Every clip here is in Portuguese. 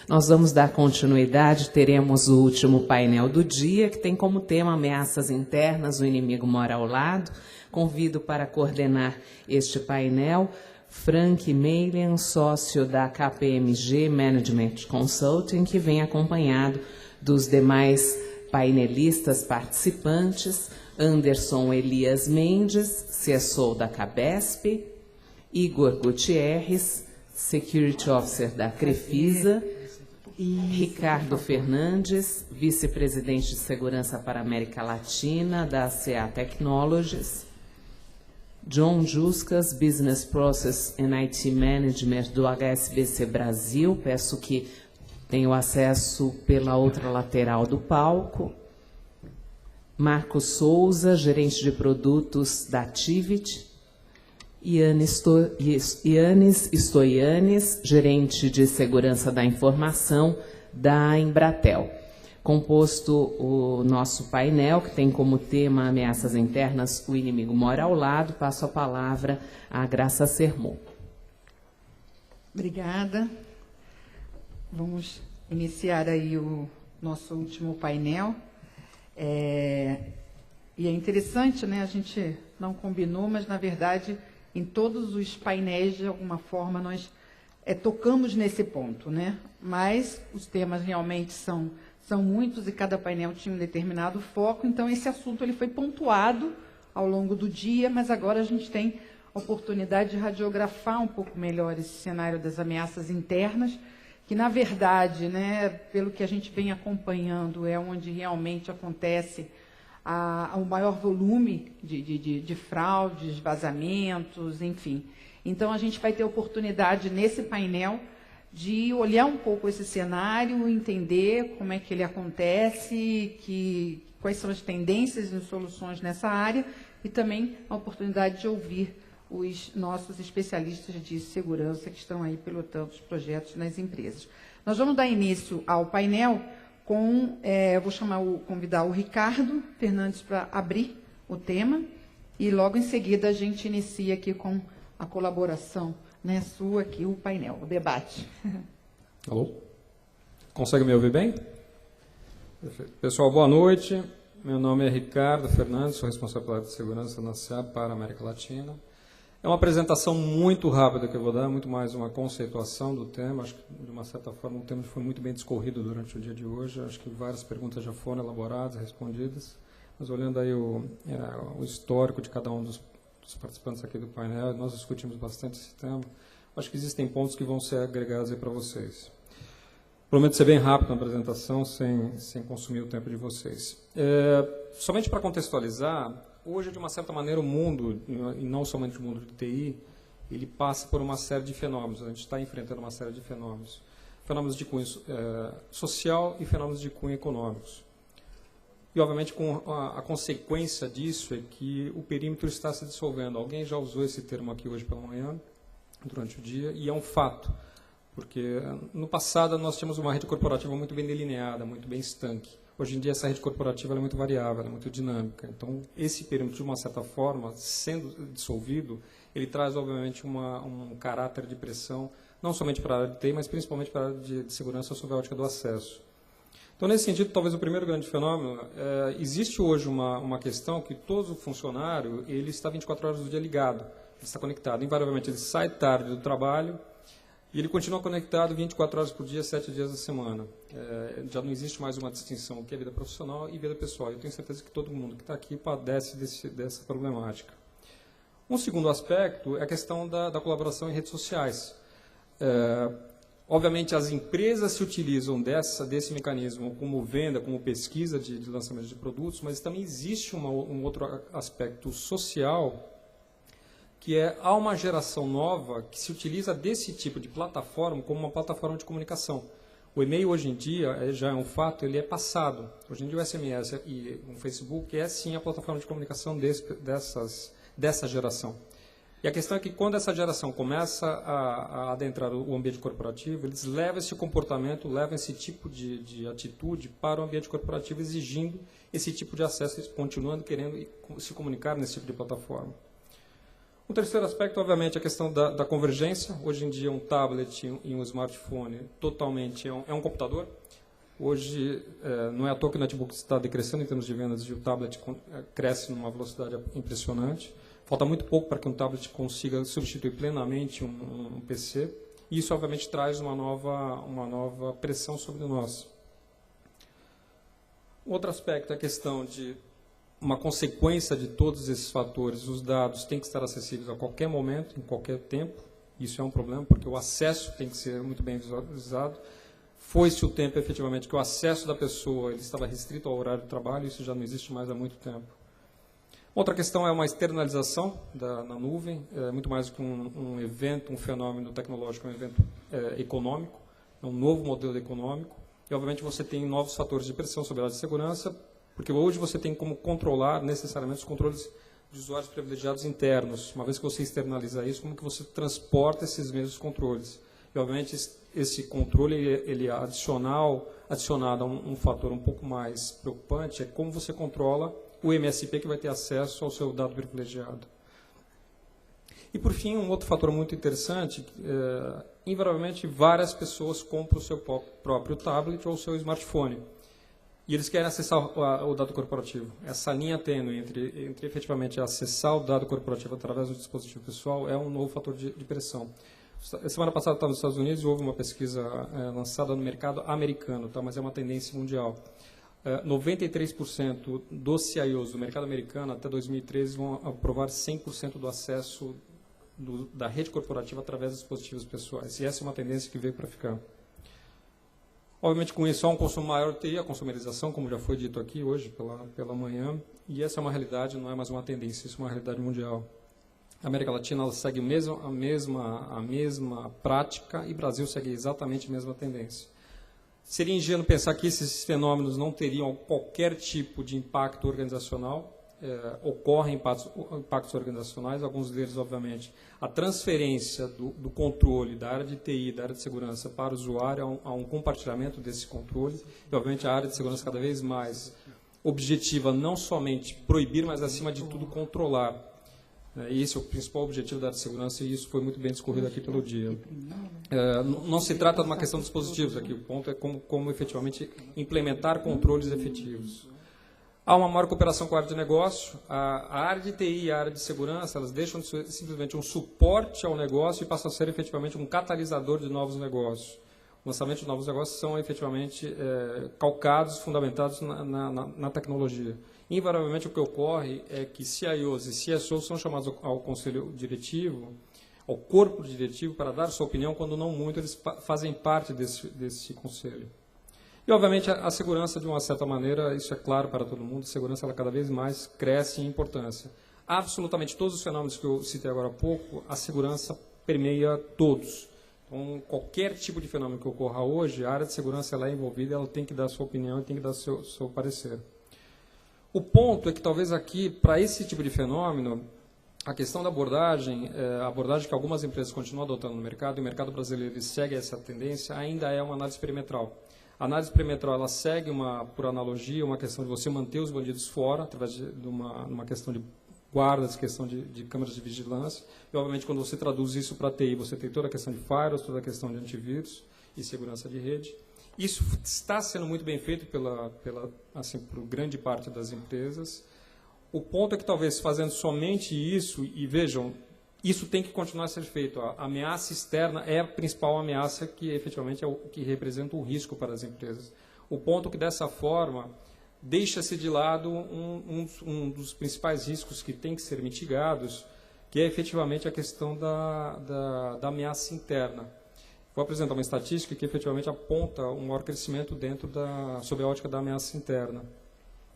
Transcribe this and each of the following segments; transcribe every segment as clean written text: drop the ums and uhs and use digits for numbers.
Nós vamos dar continuidade, teremos o último painel do dia, que tem como tema ameaças internas, o inimigo mora ao lado. Convido para coordenar este painel Frank Melian, sócio da KPMG Management Consulting, que vem acompanhado dos demais painelistas participantes, Anderson Elias Mendes, CSO da Cabesp, Igor Gutierrez, Security Officer da Crefisa, Ricardo Fernandes, vice-presidente de segurança para a América Latina da CA Technologies, John Juscas, Business Process and IT Management do HSBC Brasil, peço que tenha o acesso pela outra lateral do palco, Marcos Souza, gerente de produtos da Tivit, Yannis Stoyanis, gerente de segurança da informação da Embratel. Composto o nosso painel, que tem como tema ameaças internas, o inimigo mora ao lado, passo a palavra à Graça Sermon. Obrigada. Vamos iniciar aí o nosso último painel. E é interessante, né? A gente não combinou, mas, na verdade, em todos os painéis, de alguma forma, nós tocamos nesse ponto, né? Mas os temas realmente são muitos e cada painel tinha um determinado foco, então esse assunto ele foi pontuado ao longo do dia, mas agora a gente tem a oportunidade de radiografar um pouco melhor esse cenário das ameaças internas, que, na verdade, né, pelo que a gente vem acompanhando, é onde realmente acontece o maior volume de fraudes, vazamentos, enfim. Então, a gente vai ter oportunidade, nesse painel, de olhar um pouco esse cenário, entender como é que ele acontece, quais são as tendências e soluções nessa área, e também a oportunidade de ouvir os nossos especialistas de segurança que estão aí pilotando os projetos nas empresas. Nós vamos dar início ao painel com, convidar o Ricardo Fernandes para abrir o tema, e logo em seguida a gente inicia aqui com a colaboração, né, sua aqui, o painel, o debate. Alô? Consegue me ouvir bem? Perfeito. Pessoal, boa noite. Meu nome é Ricardo Fernandes, sou responsável pela área de segurança na CA para a América Latina. É uma apresentação muito rápida que eu vou dar, muito mais uma conceituação do tema. Acho que, de uma certa forma, o tema foi muito bem discorrido durante o dia de hoje. Acho que várias perguntas já foram elaboradas, respondidas. Mas olhando aí o histórico de cada um dos participantes aqui do painel, nós discutimos bastante esse tema. Acho que existem pontos que vão ser agregados aí para vocês. Prometo ser bem rápido na apresentação, sem consumir o tempo de vocês. Somente para contextualizar, hoje, de uma certa maneira, o mundo, e não somente o mundo de TI, ele passa por uma série de fenômenos. A gente está enfrentando uma série de fenômenos. Fenômenos de cunho social e fenômenos de cunho econômicos. E, obviamente, com a consequência disso é que o perímetro está se dissolvendo. Alguém já usou esse termo aqui hoje pela manhã, durante o dia, e é um fato. Porque, no passado, nós tínhamos uma rede corporativa muito bem delineada, muito bem estanque. Hoje em dia, essa rede corporativa é muito variável, é muito dinâmica. Então, esse perímetro, de uma certa forma, sendo dissolvido, ele traz, obviamente, um caráter de pressão, não somente para a área de TI, mas principalmente para a área de segurança sob a ótica do acesso. Então, nesse sentido, talvez o primeiro grande fenômeno, existe hoje uma questão que todo funcionário ele está 24 horas do dia ligado, ele está conectado. Invariavelmente, ele sai tarde do trabalho e ele continua conectado 24 horas por dia, 7 dias da semana. Já não existe mais uma distinção que é vida profissional e vida pessoal. Eu tenho certeza que todo mundo que está aqui padece dessa problemática. Um segundo aspecto é a questão da colaboração em redes sociais. Obviamente, as empresas se utilizam desse mecanismo como venda, como pesquisa de lançamento de produtos, mas também existe um outro aspecto social, que há uma geração nova que se utiliza desse tipo de plataforma como uma plataforma de comunicação. O e-mail, hoje em dia, já é um fato, ele é passado. Hoje em dia, o SMS e o Facebook é, sim, a plataforma de comunicação dessa geração. E a questão é que, quando essa geração começa a adentrar o ambiente corporativo, eles levam esse comportamento, levam esse tipo de atitude para o ambiente corporativo, exigindo esse tipo de acesso, continuando querendo se comunicar nesse tipo de plataforma. O terceiro aspecto, obviamente, é a questão da convergência. Hoje em dia, um tablet e um smartphone totalmente é um computador. Hoje, não é à toa que o notebook está decrescendo em termos de vendas e o tablet cresce numa velocidade impressionante. Falta muito pouco para que um tablet consiga substituir plenamente um PC. E isso, obviamente, traz uma nova pressão sobre nós. Outro aspecto é a questão de uma consequência de todos esses fatores. Os dados têm que estar acessíveis a qualquer momento, em qualquer tempo. Isso é um problema, porque o acesso tem que ser muito bem visualizado. Foi-se o tempo, efetivamente, que o acesso da pessoa ele estava restrito ao horário de trabalho, isso já não existe mais há muito tempo. Outra questão é uma externalização na nuvem, muito mais do que um evento, um fenômeno tecnológico, um evento econômico, é um novo modelo econômico. E, obviamente, você tem novos fatores de pressão sobre a área de segurança, porque hoje você tem como controlar necessariamente os controles de usuários privilegiados internos. Uma vez que você externaliza isso, como que você transporta esses mesmos controles? E, obviamente, esse controle ele adicionado a um fator um pouco mais preocupante é como você controla o MSP que vai ter acesso ao seu dado privilegiado. E, por fim, um outro fator muito interessante, invariavelmente, várias pessoas compram o seu próprio tablet ou o seu smartphone. E eles querem acessar o dado corporativo. Essa linha tênue entre efetivamente acessar o dado corporativo através do dispositivo pessoal é um novo fator de pressão. Semana passada eu estava nos Estados Unidos e houve uma pesquisa lançada no mercado americano, tá? Mas é uma tendência mundial. 93% dos CIOs do mercado americano até 2013 vão aprovar 100% do acesso da rede corporativa através dos dispositivos pessoais. E essa é uma tendência que veio para ficar. Obviamente, com isso, há um consumo maior de TI, a consumerização, como já foi dito aqui hoje pela manhã, e essa é uma realidade, não é mais uma tendência, isso é uma realidade mundial. A América Latina ela segue a mesma prática e o Brasil segue exatamente a mesma tendência. Seria ingênuo pensar que esses fenômenos não teriam qualquer tipo de impacto organizacional. Ocorrem impactos organizacionais, alguns deles, obviamente, a transferência do controle da área de TI, da área de segurança para o usuário, há um compartilhamento desse controle, e, obviamente, a área de segurança cada vez mais objetiva, não somente proibir, mas, acima de tudo, controlar. Esse é o principal objetivo da área de segurança, e isso foi muito bem discorrido aqui pelo dia. Não se trata de uma questão de dispositivos aqui, o ponto é como efetivamente implementar controles efetivos. Há uma maior cooperação com a área de negócio. A área de TI e a área de segurança, elas deixam de ser simplesmente um suporte ao negócio e passam a ser efetivamente um catalisador de novos negócios. O lançamento de novos negócios são efetivamente calcados, fundamentados na tecnologia. Invariavelmente, o que ocorre é que CIOs e CSOs são chamados ao conselho diretivo, ao corpo diretivo, para dar sua opinião, quando não muito, eles fazem parte desse conselho. E, obviamente, a segurança, de uma certa maneira, isso é claro para todo mundo, a segurança ela cada vez mais cresce em importância. Absolutamente todos os fenômenos que eu citei agora há pouco, a segurança permeia todos. Então, qualquer tipo de fenômeno que ocorra hoje, a área de segurança ela é envolvida, ela tem que dar a sua opinião e tem que dar o seu parecer. O ponto é que, talvez aqui, para esse tipo de fenômeno, a questão da abordagem, a abordagem que algumas empresas continuam adotando no mercado, e o mercado brasileiro segue essa tendência, ainda é uma análise perimetral. A análise perimetral ela segue, por analogia, uma questão de você manter os bandidos fora, através de uma questão de guardas, questão de câmeras de vigilância. E, obviamente, quando você traduz isso para a TI, você tem toda a questão de firewalls, toda a questão de antivírus e segurança de rede. Isso está sendo muito bem feito por grande parte das empresas. O ponto é que, talvez, fazendo somente isso, e vejam, isso tem que continuar a ser feito. A ameaça externa é a principal ameaça que, efetivamente, é o que representa o risco para as empresas. O ponto é que, dessa forma, deixa-se de lado um dos principais riscos que tem que ser mitigados, que é, efetivamente, a questão da ameaça interna. Vou apresentar uma estatística que, efetivamente, aponta um maior crescimento sob a ótica da ameaça interna.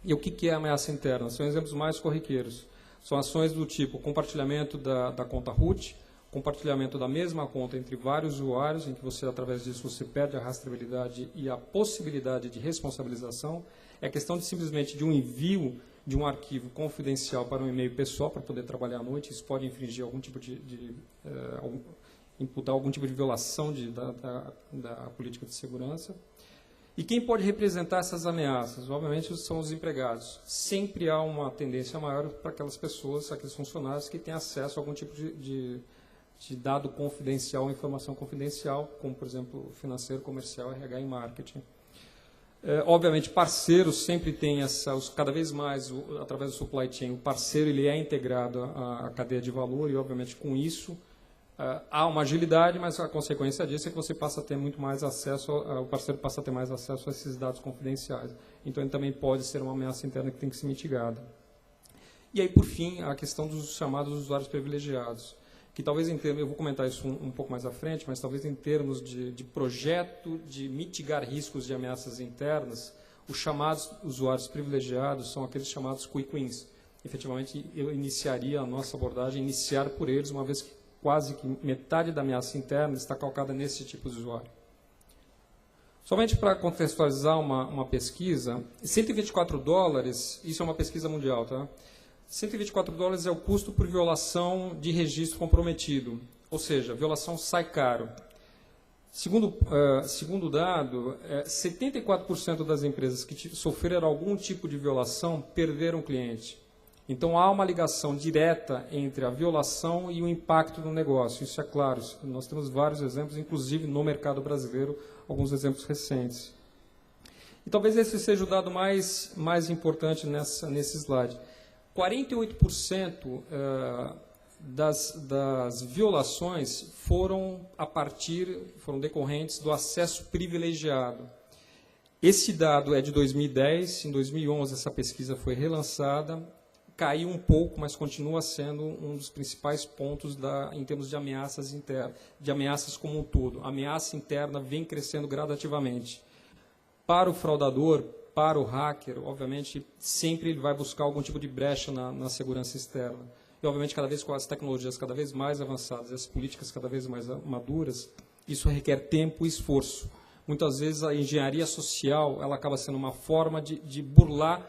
E o que é a ameaça interna? São exemplos mais corriqueiros. São ações do tipo compartilhamento da conta root, compartilhamento da mesma conta entre vários usuários, em que você, através disso, você perde a rastreabilidade e a possibilidade de responsabilização. É questão simplesmente de um envio de um arquivo confidencial para um e-mail pessoal para poder trabalhar à noite. Isso pode infringir algum tipo imputar algum tipo de violação da política de segurança. E quem pode representar essas ameaças? Obviamente, são os empregados. Sempre há uma tendência maior para aquelas pessoas, aqueles funcionários que têm acesso a algum tipo de dado confidencial, informação confidencial, como, por exemplo, financeiro, comercial, RH e marketing. Obviamente, parceiros sempre têm cada vez mais, através do supply chain, o parceiro ele é integrado à cadeia de valor e, obviamente, com isso, há uma agilidade, mas a consequência disso é que você passa a ter muito mais acesso, o parceiro passa a ter mais acesso a esses dados confidenciais. Então, ele também pode ser uma ameaça interna que tem que ser mitigada. E aí, por fim, a questão dos chamados usuários privilegiados, que talvez em termos, eu vou comentar isso um pouco mais à frente, mas talvez em termos de projeto de mitigar riscos de ameaças internas, os chamados usuários privilegiados são aqueles chamados quick wins. Efetivamente, eu iniciaria a nossa abordagem, iniciar por eles, uma vez que quase que metade da ameaça interna está calcada nesse tipo de usuário. Somente para contextualizar uma pesquisa, $124, isso é uma pesquisa mundial, tá? $124 é o custo por violação de registro comprometido, ou seja, a violação sai caro. Segundo o dado, 74% das empresas que sofreram algum tipo de violação perderam o cliente. Então, há uma ligação direta entre a violação e o impacto no negócio. Isso é claro, nós temos vários exemplos, inclusive no mercado brasileiro, alguns exemplos recentes. E talvez esse seja o dado mais importante nesse slide. 48% das violações foram decorrentes do acesso privilegiado. Esse dado é de 2010, em 2011 essa pesquisa foi relançada, caiu um pouco, mas continua sendo um dos principais pontos em termos de ameaças internas, de ameaças como um todo. A ameaça interna vem crescendo gradativamente. Para o fraudador, para o hacker, obviamente, sempre ele vai buscar algum tipo de brecha na segurança externa. E, obviamente, cada vez com as tecnologias cada vez mais avançadas, as políticas cada vez mais maduras, isso requer tempo e esforço. Muitas vezes a engenharia social ela acaba sendo uma forma de burlar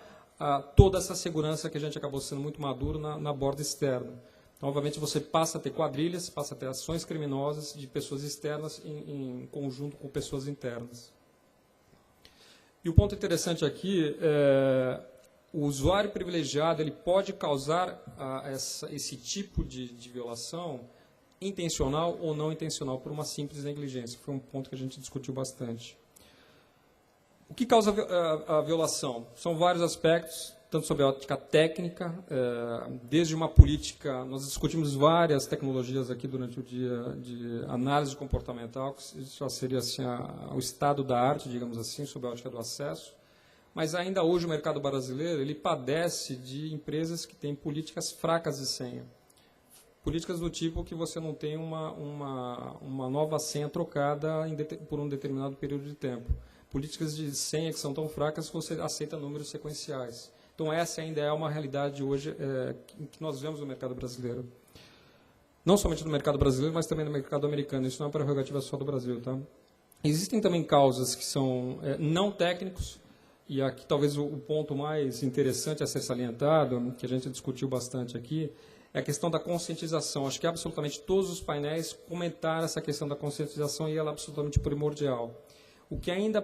toda essa segurança que a gente acabou sendo muito maduro na borda externa. Então, obviamente, você passa a ter quadrilhas, passa a ter ações criminosas de pessoas externas em conjunto com pessoas internas. E o ponto interessante aqui é o usuário privilegiado ele pode causar esse tipo de violação intencional ou não intencional por uma simples negligência. Foi um ponto que a gente discutiu bastante. O que causa a violação? São vários aspectos, tanto sobre a ótica técnica, desde uma política, nós discutimos várias tecnologias aqui durante o dia de análise comportamental, que isso já seria assim, o estado da arte, digamos assim, sobre a ótica do acesso. Mas ainda hoje o mercado brasileiro ele padece de empresas que têm políticas fracas de senha. Políticas do tipo que você não tem uma nova senha trocada por um determinado período de tempo. Políticas de senha que são tão fracas que você aceita números sequenciais. Então, essa ainda é uma realidade hoje que nós vemos no mercado brasileiro. Não somente no mercado brasileiro, mas também no mercado americano. Isso não é uma prerrogativa só do Brasil. Tá? Existem também causas que são não técnicos, e aqui talvez o ponto mais interessante a ser salientado, que a gente discutiu bastante aqui, é a questão da conscientização. Acho que absolutamente todos os painéis comentaram essa questão da conscientização e ela é absolutamente primordial. O que ainda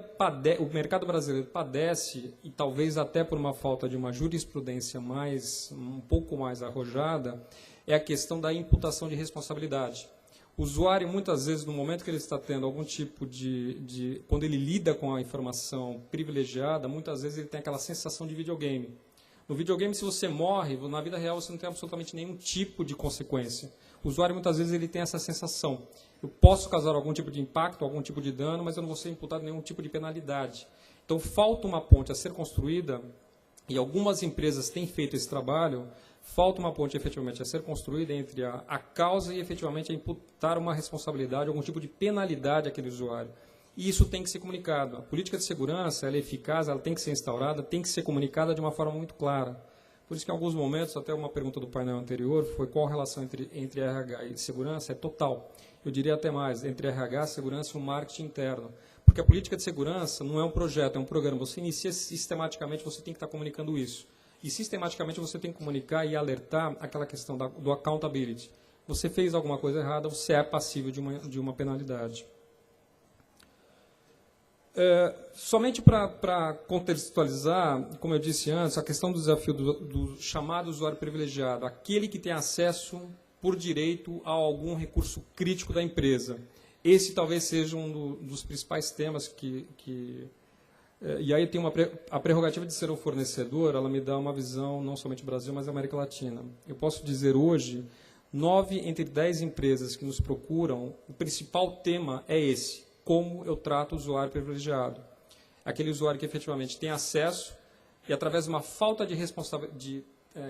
o mercado brasileiro padece, e talvez até por uma falta de uma jurisprudência um pouco mais arrojada, é a questão da imputação de responsabilidade. O usuário, muitas vezes, no momento que ele está tendo algum tipo quando ele lida com a informação privilegiada, muitas vezes ele tem aquela sensação de videogame. No videogame, se você morre, na vida real você não tem absolutamente nenhum tipo de consequência. O usuário, muitas vezes, ele tem essa sensação. Eu posso causar algum tipo de impacto, algum tipo de dano, mas eu não vou ser imputado nenhum tipo de penalidade. Então, falta uma ponte a ser construída, e algumas empresas têm feito esse trabalho, falta uma ponte efetivamente a ser construída entre a causa e efetivamente a imputar uma responsabilidade, algum tipo de penalidade àquele usuário. E isso tem que ser comunicado. A política de segurança ela é eficaz, ela tem que ser instaurada, tem que ser comunicada de uma forma muito clara. Por isso que em alguns momentos, até uma pergunta do painel anterior, foi qual a relação entre RH e segurança? É total. Eu diria até mais, entre RH, segurança e o marketing interno. Porque a política de segurança não é um projeto, é um programa. Você inicia sistematicamente, você tem que estar comunicando isso. E sistematicamente você tem que comunicar e alertar aquela questão do accountability. Você fez alguma coisa errada, você é passível de uma penalidade. Somente para contextualizar, como eu disse antes, a questão do desafio do chamado usuário privilegiado, aquele que tem acesso por direito a algum recurso crítico da empresa. Esse talvez seja um dos principais temas e aí tem a prerrogativa de ser um fornecedor, ela me dá uma visão não somente do Brasil, mas da América Latina. Eu posso dizer hoje, 9 entre 10 empresas que nos procuram, o principal tema é esse: como eu trato o usuário privilegiado. Aquele usuário que efetivamente tem acesso e, através de uma falta de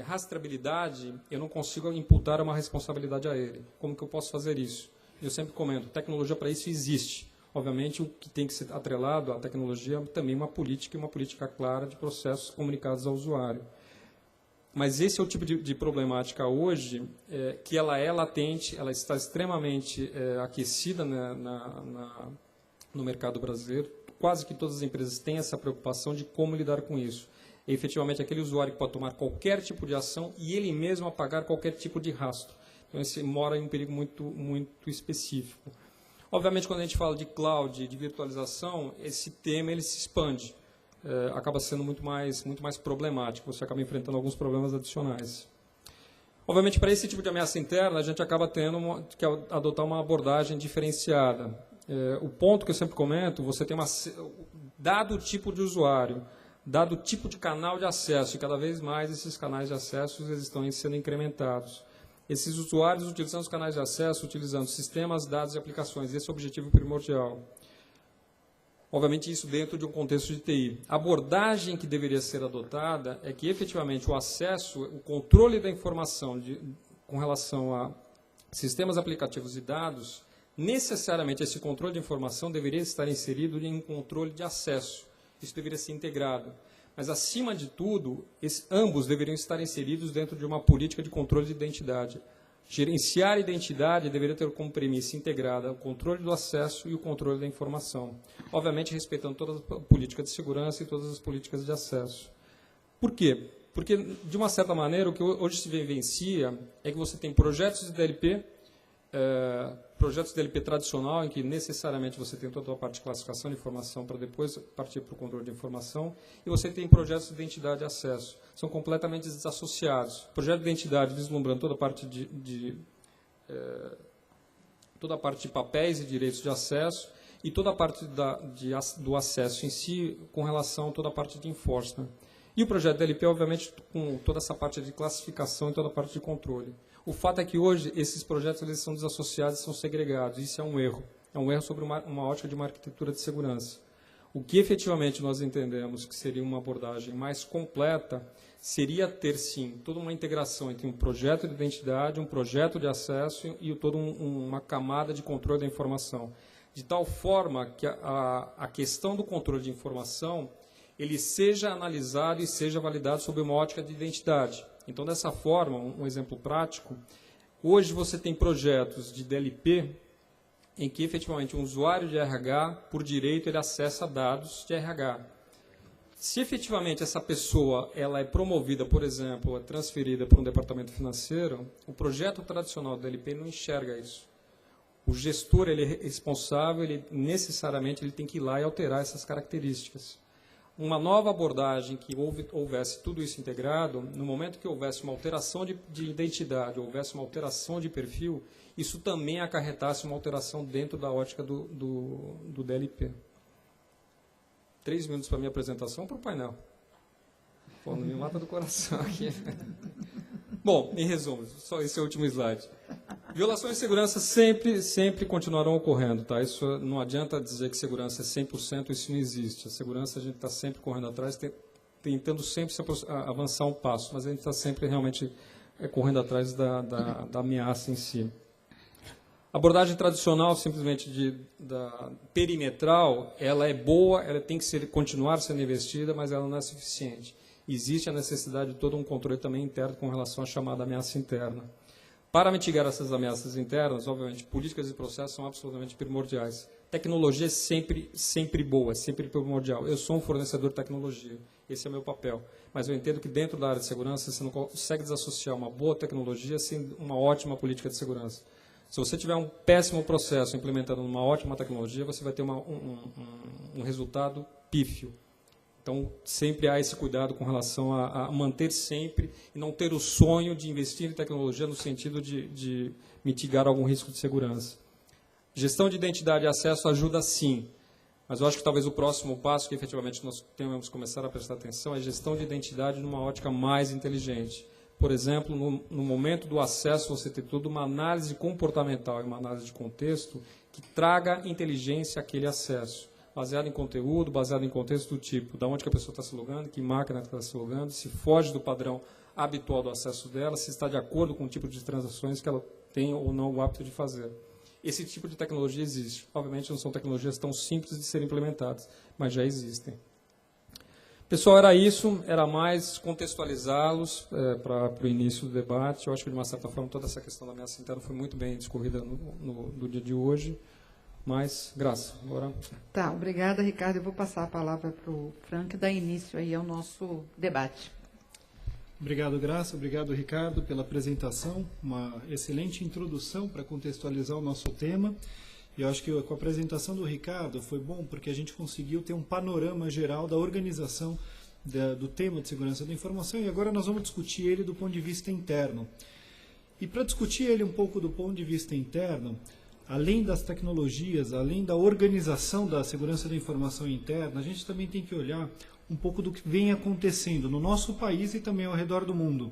rastreabilidade, eu não consigo imputar uma responsabilidade a ele. Como que eu posso fazer isso? Eu sempre comento, tecnologia para isso existe. Obviamente, o que tem que ser atrelado à tecnologia é também uma política clara de processos comunicados ao usuário. Mas esse é o tipo de problemática hoje, que ela é latente, ela está extremamente aquecida no mercado brasileiro. Quase que todas as empresas têm essa preocupação de como lidar com isso. É efetivamente aquele usuário que pode tomar qualquer tipo de ação e ele mesmo apagar qualquer tipo de rastro. Então, esse mora em um perigo muito específico. Obviamente, quando a gente fala de cloud, de virtualização, esse tema ele se expande. Acaba sendo muito mais problemático, você acaba enfrentando alguns problemas adicionais. Obviamente, para esse tipo de ameaça interna, a gente acaba tendo que adotar uma abordagem diferenciada. O ponto que eu sempre comento, você tem dado o tipo de usuário, dado o tipo de canal de acesso, e cada vez mais esses canais de acesso eles estão sendo incrementados. Esses usuários utilizando os canais de acesso, utilizando sistemas, dados e aplicações. Esse é o objetivo primordial. Obviamente, isso dentro de um contexto de TI. A abordagem que deveria ser adotada é que, efetivamente, o acesso, o controle da informação com relação a sistemas aplicativos e dados, necessariamente esse controle de informação deveria estar inserido em um controle de acesso. Isso deveria ser integrado. Mas, acima de tudo, ambos deveriam estar inseridos dentro de uma política de controle de identidade. Gerenciar a identidade deveria ter como premissa integrada o controle do acesso e o controle da informação. Obviamente, respeitando toda a política de segurança e todas as políticas de acesso. Por quê? Porque, de uma certa maneira, o que hoje se vivencia é que você tem projetos de DLP, projetos de DLP tradicional, em que necessariamente você tem toda a parte de classificação de informação para depois partir para o controle de informação, e você tem projetos de identidade e acesso. São completamente desassociados. Projeto de identidade vislumbrando toda a parte de papéis e direitos de acesso, e toda a parte do acesso em si com relação a toda a parte de enforcement. E o projeto de DLP, obviamente, com toda essa parte de classificação e toda a parte de controle. O fato é que hoje esses projetos eles são desassociados e são segregados. Isso é um erro. É um erro sobre uma ótica de uma arquitetura de segurança. O que efetivamente nós entendemos que seria uma abordagem mais completa seria ter, sim, toda uma integração entre um projeto de identidade, um projeto de acesso e toda uma camada de controle da informação. De tal forma que a questão do controle de informação ele seja analisado e seja validado sob uma ótica de identidade. Então, dessa forma, um exemplo prático, hoje você tem projetos de DLP em que, efetivamente, um usuário de RH, por direito, ele acessa dados de RH. Se, efetivamente, essa pessoa ela é promovida, por exemplo, é transferida para um departamento financeiro, o projeto tradicional do DLP não enxerga isso. O gestor ele é responsável, necessariamente ele tem que ir lá e alterar essas características. Uma nova abordagem que houvesse tudo isso integrado, no momento que houvesse uma alteração de identidade, houvesse uma alteração de perfil, isso também acarretasse uma alteração dentro da ótica do DLP. 3 minutos para a minha apresentação para o painel. Pô, não me mata do coração aqui. Bom, em resumo, só esse é o último slide. Violações de segurança sempre continuarão ocorrendo, tá? Isso não adianta dizer que segurança é 100%, isso não existe. A segurança a gente está sempre correndo atrás, tentando sempre avançar um passo, mas a gente está sempre realmente correndo atrás da ameaça em si. A abordagem tradicional, simplesmente da perimetral, ela é boa, ela tem que continuar sendo investida, mas ela não é suficiente. Existe a necessidade de todo um controle também interno com relação à chamada ameaça interna. Para mitigar essas ameaças internas, obviamente, políticas e processos são absolutamente primordiais. Tecnologia é sempre boa, é sempre primordial. Eu sou um fornecedor de tecnologia, esse é o meu papel. Mas eu entendo que dentro da área de segurança você não consegue desassociar uma boa tecnologia sem uma ótima política de segurança. Se você tiver um péssimo processo implementando uma ótima tecnologia, você vai ter um resultado pífio. Então, sempre há esse cuidado com relação a manter sempre e não ter o sonho de investir em tecnologia no sentido de mitigar algum risco de segurança. Gestão de identidade e acesso ajuda sim, mas eu acho que talvez o próximo passo que efetivamente nós temos que começar a prestar atenção é gestão de identidade numa ótica mais inteligente. Por exemplo, no momento do acesso, você ter toda uma análise comportamental e uma análise de contexto que traga inteligência àquele acesso, baseado em conteúdo, baseado em contexto do tipo, de onde que a pessoa está se logando, que máquina está se logando, se foge do padrão habitual do acesso dela, se está de acordo com o tipo de transações que ela tem ou não o hábito de fazer. Esse tipo de tecnologia existe. Obviamente, não são tecnologias tão simples de serem implementadas, mas já existem. Pessoal, era isso, era mais contextualizá-los para o início do debate. Eu acho que, de uma certa forma, toda essa questão da ameaça interna foi muito bem discorrida no dia de hoje. Mas, graças. Agora... Tá, obrigada, Ricardo. Eu vou passar a palavra para o Frank dar início aí ao nosso debate. Obrigado, Graça. Obrigado, Ricardo, pela apresentação. Uma excelente introdução para contextualizar o nosso tema. Eu acho que com a apresentação do Ricardo foi bom porque a gente conseguiu ter um panorama geral da organização do tema de segurança da informação e agora nós vamos discutir ele do ponto de vista interno. E para discutir ele um pouco do ponto de vista interno, além das tecnologias, além da organização da segurança da informação interna, a gente também tem que olhar um pouco do que vem acontecendo no nosso país e também ao redor do mundo.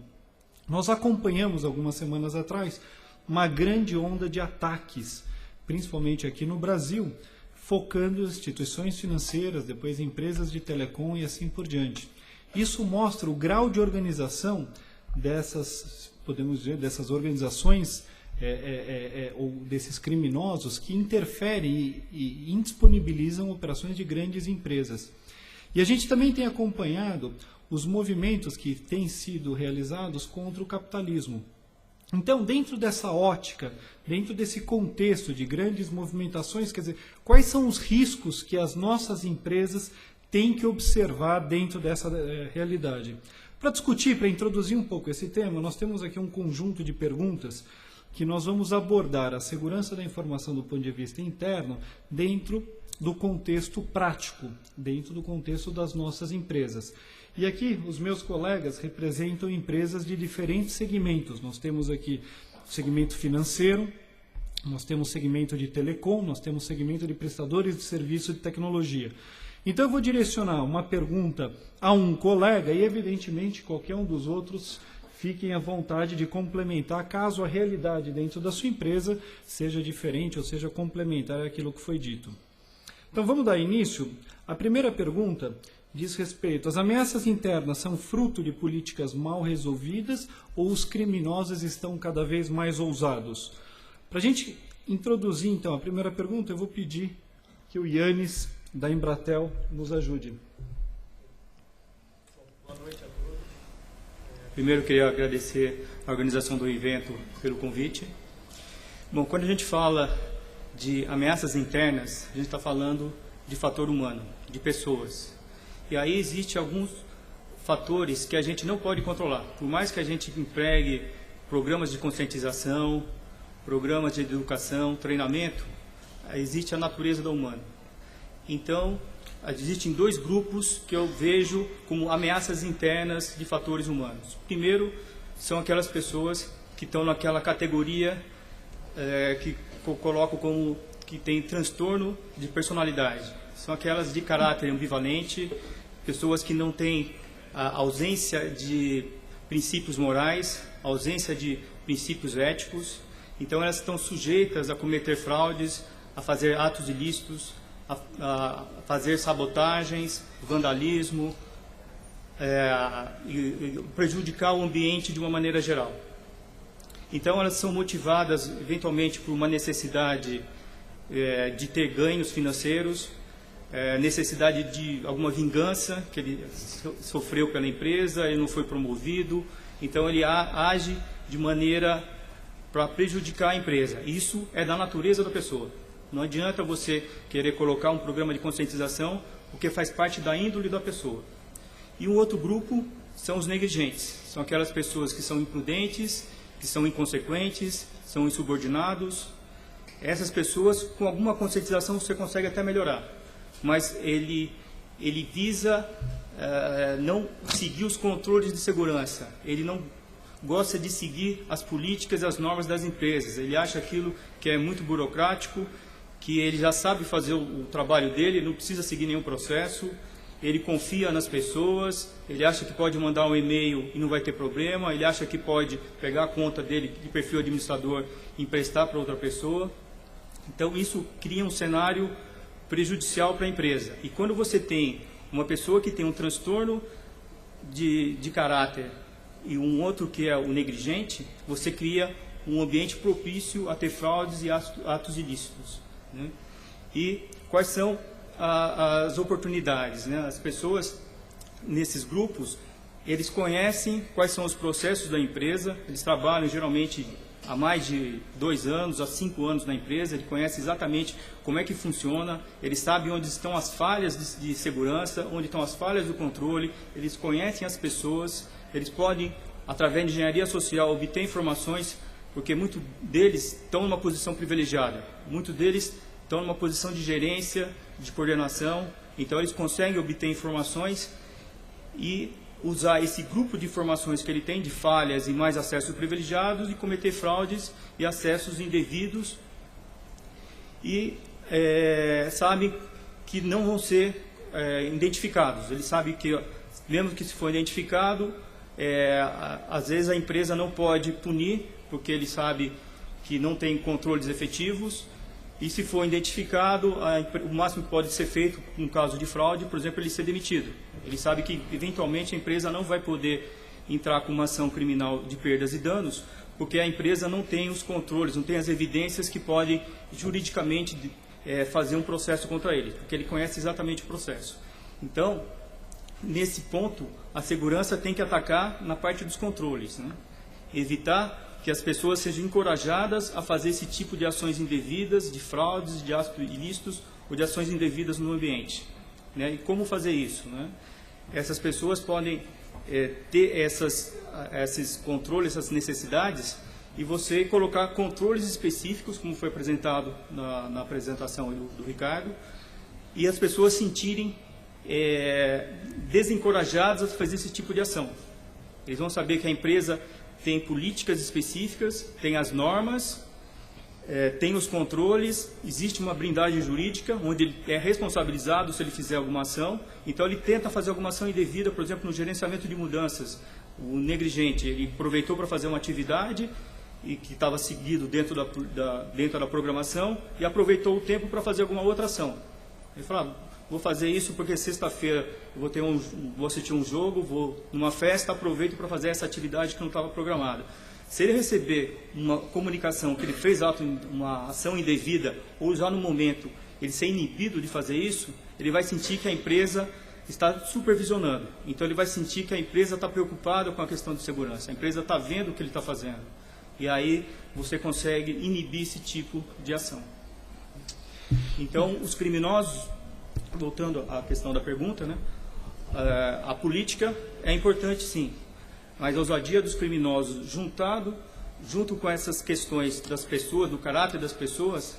Nós acompanhamos algumas semanas atrás uma grande onda de ataques, principalmente aqui no Brasil, focando instituições financeiras, depois empresas de telecom e assim por diante. Isso mostra o grau de organização dessas, podemos dizer, dessas organizações ou desses criminosos que interferem e indisponibilizam operações de grandes empresas. E a gente também tem acompanhado os movimentos que têm sido realizados contra o capitalismo. Então, dentro dessa ótica, dentro desse contexto de grandes movimentações, quer dizer, quais são os riscos que as nossas empresas têm que observar dentro dessa realidade? Para discutir, para introduzir um pouco esse tema, nós temos aqui um conjunto de perguntas que nós vamos abordar a segurança da informação do ponto de vista interno dentro do contexto prático, dentro do contexto das nossas empresas. E aqui os meus colegas representam empresas de diferentes segmentos. Nós temos aqui segmento financeiro, nós temos segmento de telecom, nós temos segmento de prestadores de serviço de tecnologia. Então eu vou direcionar uma pergunta a um colega e, evidentemente, qualquer um dos outros fiquem à vontade de complementar caso a realidade dentro da sua empresa seja diferente ou seja complementar àquilo que foi dito. Então vamos dar início. A primeira pergunta diz respeito: as ameaças internas são fruto de políticas mal resolvidas ou os criminosos estão cada vez mais ousados? Para a gente introduzir, então, a primeira pergunta, eu vou pedir que o Yannis, da Embratel, nos ajude. Boa noite a todos. Primeiro, queria agradecer a organização do evento pelo convite. Bom, quando a gente fala de ameaças internas, a gente está falando de fator humano, de pessoas. E aí existem alguns fatores que a gente não pode controlar. Por mais que a gente empregue programas de conscientização, programas de educação, treinamento, existe a natureza do humano. Então, existem dois grupos que eu vejo como ameaças internas de fatores humanos. Primeiro, são aquelas pessoas que estão naquela categoria que eu coloco como que tem transtorno de personalidade. São aquelas de caráter ambivalente, pessoas que não têm a ausência de princípios morais, ausência de princípios éticos. Então elas estão sujeitas a cometer fraudes, a fazer atos ilícitos, a fazer sabotagens, vandalismo, e prejudicar o ambiente de uma maneira geral. Então elas são motivadas eventualmente por uma necessidade de ter ganhos financeiros, necessidade de alguma vingança que ele sofreu pela empresa, ele não foi promovido, então ele age de maneira para prejudicar a empresa. Isso é da natureza da pessoa. Não adianta você querer colocar um programa de conscientização, porque faz parte da índole da pessoa. E um outro grupo são os negligentes, são aquelas pessoas que são imprudentes que são inconsequentes, são insubordinados. Essas pessoas, com alguma conscientização, você consegue até melhorar. Mas ele visa não seguir os controles de segurança. Ele não gosta de seguir as políticas e as normas das empresas. Ele acha aquilo que é muito burocrático, que ele já sabe fazer o trabalho dele, não precisa seguir nenhum processo. Ele confia nas pessoas, ele acha que pode mandar um e-mail e não vai ter problema, ele acha que pode pegar a conta dele de perfil administrador e emprestar para outra pessoa. Então isso cria um cenário prejudicial para a empresa. E quando você tem uma pessoa que tem um transtorno de caráter e um outro que é o negligente, você cria um ambiente propício a ter fraudes e atos ilícitos, né? E quais são as oportunidades, né? As pessoas nesses grupos, eles conhecem quais são os processos da empresa, eles trabalham geralmente há mais de 2 anos, há 5 anos na empresa, ele conhece exatamente como é que funciona, eles sabem onde estão as falhas de segurança, onde estão as falhas do controle, eles conhecem as pessoas, eles podem, através de engenharia social, obter informações, porque muitos deles estão numa posição privilegiada, muitos deles estão numa posição de gerência, de coordenação, então eles conseguem obter informações e usar esse grupo de informações que ele tem de falhas e mais acessos privilegiados e cometer fraudes e acessos indevidos e sabem que não vão ser identificados. Eles sabem que, mesmo que se for identificado, às vezes a empresa não pode punir, porque ele sabe que não tem controles efetivos. E se for identificado, o máximo que pode ser feito no caso de fraude, por exemplo, ele ser demitido. Ele sabe que, eventualmente, a empresa não vai poder entrar com uma ação criminal de perdas e danos, porque a empresa não tem os controles, não tem as evidências que podem, juridicamente, fazer um processo contra ele, porque ele conhece exatamente o processo. Então, nesse ponto, a segurança tem que atacar na parte dos controles, né? Evitar que as pessoas sejam encorajadas a fazer esse tipo de ações indevidas, de fraudes, de atos ilícitos ou de ações indevidas no ambiente, né? E como fazer isso, né? Essas pessoas podem ter esses controles, essas necessidades, e você colocar controles específicos, como foi apresentado na apresentação do Ricardo, e as pessoas sentirem desencorajadas a fazer esse tipo de ação. Eles vão saber que a empresa tem políticas específicas, tem as normas, tem os controles, existe uma blindagem jurídica, onde ele é responsabilizado se ele fizer alguma ação. Então ele tenta fazer alguma ação indevida, por exemplo, no gerenciamento de mudanças. O negligente, ele aproveitou para fazer uma atividade e que estava seguido dentro da programação e aproveitou o tempo para fazer alguma outra ação. Ele fala, vou fazer isso porque sexta-feira eu vou assistir um jogo, vou numa festa, aproveito para fazer essa atividade que não estava programada. Se ele receber uma comunicação que ele fez uma ação indevida, ou já no momento ele ser inibido de fazer isso, ele vai sentir que a empresa está supervisionando. Então ele vai sentir que a empresa está preocupada com a questão de segurança, a empresa está vendo o que ele está fazendo. E aí você consegue inibir esse tipo de ação. Então os criminosos, voltando à questão da pergunta, né? A política é importante, sim, mas a ousadia dos criminosos junto com essas questões das pessoas, do caráter das pessoas,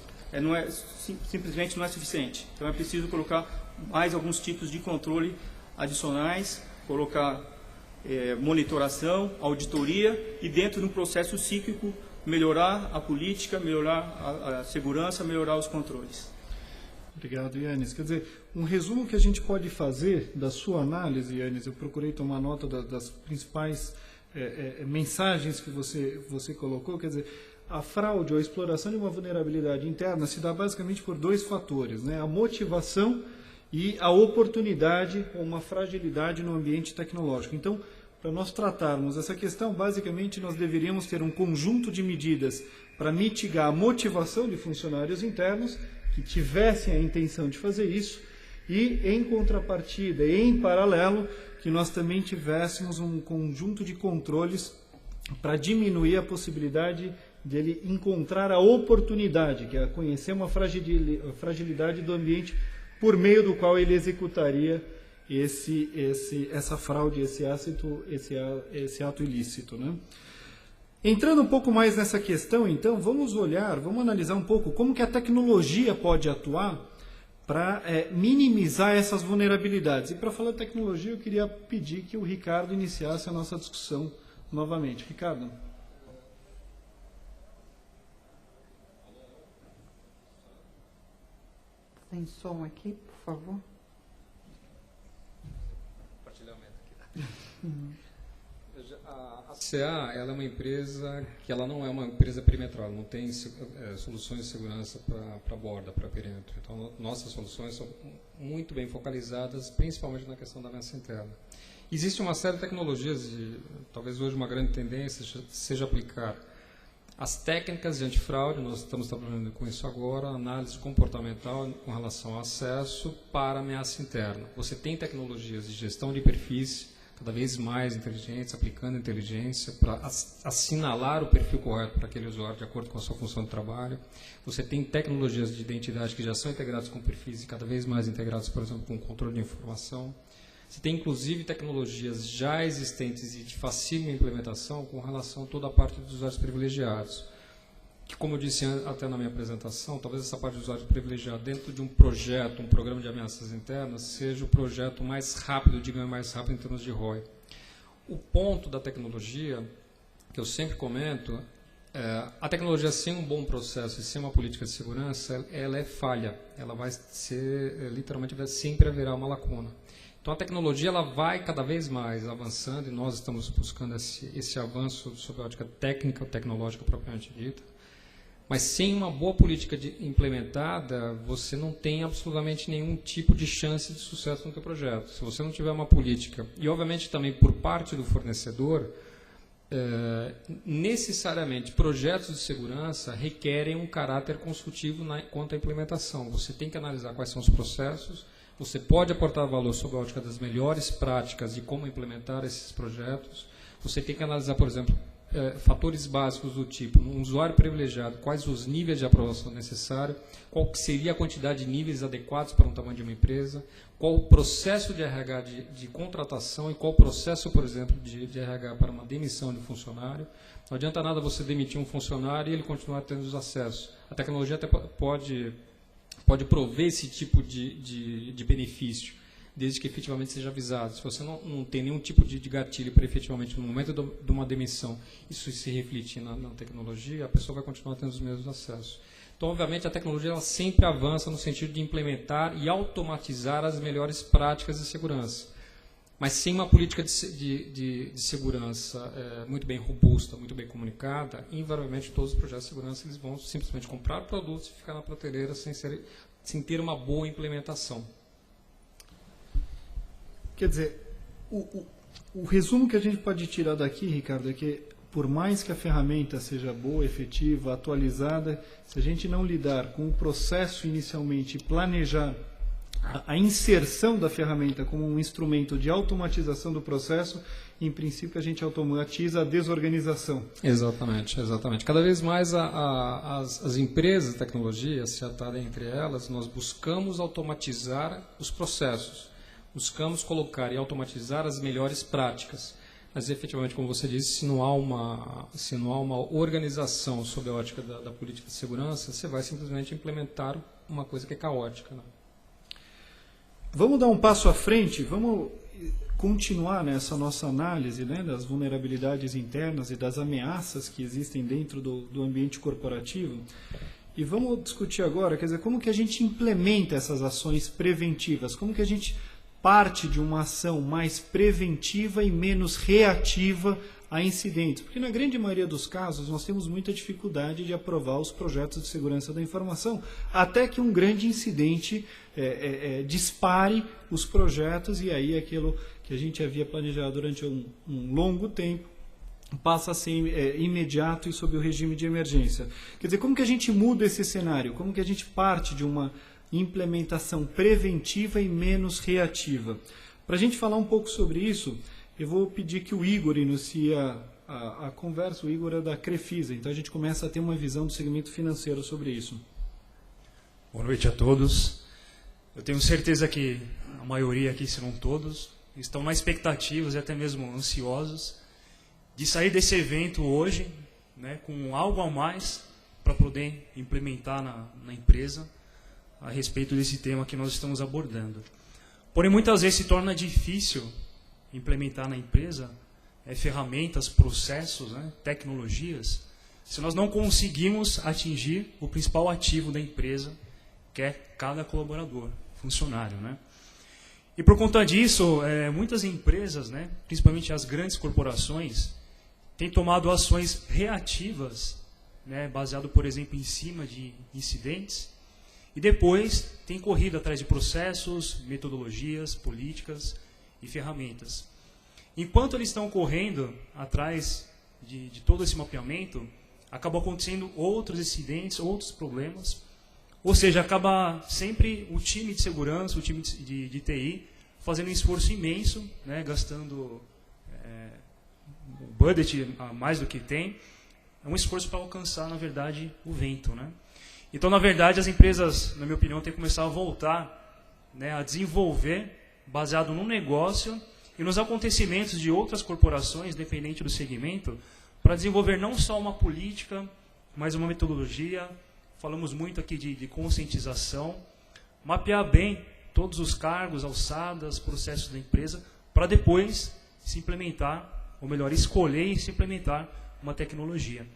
simplesmente não é suficiente. Então é preciso colocar mais alguns tipos de controle adicionais, colocar monitoração, auditoria e, dentro de um processo cíclico, melhorar a política, melhorar a segurança, melhorar os controles. Obrigado, Yannis. Quer dizer, um resumo que a gente pode fazer da sua análise, Yannis, eu procurei tomar nota das principais mensagens que você colocou. Quer dizer, a fraude ou a exploração de uma vulnerabilidade interna se dá basicamente por 2 fatores, né? A motivação e a oportunidade ou uma fragilidade no ambiente tecnológico. Então, para nós tratarmos essa questão, basicamente nós deveríamos ter um conjunto de medidas para mitigar a motivação de funcionários internos que tivessem a intenção de fazer isso e, em contrapartida e em paralelo, que nós também tivéssemos um conjunto de controles para diminuir a possibilidade de ele encontrar a oportunidade, que é conhecer uma fragilidade do ambiente por meio do qual ele executaria essa fraude, esse ato ilícito, né? Entrando um pouco mais nessa questão, então, vamos analisar um pouco como que a tecnologia pode atuar para minimizar essas vulnerabilidades. E para falar de tecnologia, eu queria pedir que o Ricardo iniciasse a nossa discussão novamente. Ricardo. Tem som aqui, por favor. A CA, ela é uma empresa que ela não é uma empresa perimetral, ela não tem soluções de segurança para a borda, para perímetro. Então, nossas soluções são muito bem focalizadas, principalmente na questão da ameaça interna. Existe uma série de tecnologias, e talvez hoje uma grande tendência seja aplicar as técnicas de antifraude, nós estamos trabalhando com isso agora, análise comportamental com relação ao acesso para ameaça interna. Você tem tecnologias de gestão de perfis, cada vez mais inteligentes, aplicando inteligência para assinalar o perfil correto para aquele usuário de acordo com a sua função de trabalho. Você tem tecnologias de identidade que já são integradas com perfis e cada vez mais integradas, por exemplo, com o controle de informação. Você tem, inclusive, tecnologias já existentes e de facílima implementação com relação a toda a parte dos usuários privilegiados. Que, como eu disse até na minha apresentação, talvez essa parte do usuário privilegiado dentro de um projeto, um programa de ameaças internas, seja o projeto mais rápido, de ganho mais rápido em termos de ROI. O ponto da tecnologia, que eu sempre comento, a tecnologia sem um bom processo e sem uma política de segurança, ela é falha. Ela vai ser, literalmente, sempre haverá uma lacuna. Então, a tecnologia ela vai cada vez mais avançando e nós estamos buscando esse avanço sob a ótica técnica ou tecnológica propriamente dita. Mas sem uma boa política implementada, você não tem absolutamente nenhum tipo de chance de sucesso no seu projeto. Se você não tiver uma política, e obviamente também por parte do fornecedor, necessariamente projetos de segurança requerem um caráter consultivo quanto à implementação. Você tem que analisar quais são os processos, você pode aportar valor sob a ótica das melhores práticas de como implementar esses projetos. Você tem que analisar, por exemplo, fatores básicos do tipo, um usuário privilegiado, quais os níveis de aprovação necessários, qual que seria a quantidade de níveis adequados para um tamanho de uma empresa, qual o processo de RH de contratação e qual o processo, por exemplo, de RH para uma demissão de um funcionário. Não adianta nada você demitir um funcionário e ele continuar tendo os acessos. A tecnologia até pode prover esse tipo de benefício, desde que efetivamente seja avisado. Se você não tem nenhum tipo de gatilho para efetivamente, no momento de uma demissão, isso se refletir na tecnologia, a pessoa vai continuar tendo os mesmos acessos. Então, obviamente, a tecnologia ela sempre avança no sentido de implementar e automatizar as melhores práticas de segurança. Mas sem uma política de segurança muito bem robusta, muito bem comunicada, invariavelmente todos os projetos de segurança eles vão simplesmente comprar produtos e ficar na prateleira sem ter uma boa implementação. Quer dizer, o resumo que a gente pode tirar daqui, Ricardo, é que por mais que a ferramenta seja boa, efetiva, atualizada, se a gente não lidar com o processo inicialmente e planejar a inserção da ferramenta como um instrumento de automatização do processo, em princípio a gente automatiza a desorganização. Exatamente, exatamente. Cada vez mais as empresas de tecnologia, se atarem entre elas, nós buscamos automatizar os processos, buscamos colocar e automatizar as melhores práticas. Mas, efetivamente, como você disse, se não há uma organização sob a ótica da política de segurança, você vai simplesmente implementar uma coisa que é caótica, né? Vamos dar um passo à frente, vamos continuar nessa nossa análise, né, das vulnerabilidades internas e das ameaças que existem dentro do ambiente corporativo. E vamos discutir agora, quer dizer, como que a gente implementa essas ações preventivas, como que a gente parte de uma ação mais preventiva e menos reativa a incidentes. Porque na grande maioria dos casos nós temos muita dificuldade de aprovar os projetos de segurança da informação, até que um grande incidente dispare os projetos e aí aquilo que a gente havia planejado durante um longo tempo passa a ser imediato e sob o regime de emergência. Quer dizer, como que a gente muda esse cenário? Como que a gente parte de uma implementação preventiva e menos reativa? Para a gente falar um pouco sobre isso, eu vou pedir que o Igor inicie a conversa. O Igor é da Crefisa, então a gente começa a ter uma visão do segmento financeiro sobre isso. Boa noite a todos. Eu tenho certeza que a maioria aqui, se não todos, estão na expectativa e até mesmo ansiosos de sair desse evento hoje né, com algo a mais para poder implementar na empresa a respeito desse tema que nós estamos abordando. Porém, muitas vezes se torna difícil implementar na empresa ferramentas, processos, né, tecnologias, se nós não conseguimos atingir o principal ativo da empresa, que é cada colaborador, funcionário, né? E por conta disso, muitas empresas, né, principalmente as grandes corporações, têm tomado ações reativas, né, baseado, por exemplo, em cima de incidentes, e depois têm corrido atrás de processos, metodologias, políticas e ferramentas. Enquanto eles estão correndo atrás de todo esse mapeamento, acabam acontecendo outros incidentes, outros problemas. Ou seja, acaba sempre o time de segurança, o time de TI, fazendo um esforço imenso, né, gastando o budget a mais do que tem. É um esforço para alcançar, na verdade, o vento, né? Então, na verdade, as empresas, na minha opinião, têm que começar a voltar, né, a desenvolver, baseado no negócio e nos acontecimentos de outras corporações, dependente do segmento, para desenvolver não só uma política, mas uma metodologia. Falamos muito aqui de conscientização, mapear bem todos os cargos, alçadas, processos da empresa, para depois se implementar, ou melhor, escolher e se implementar uma tecnologia.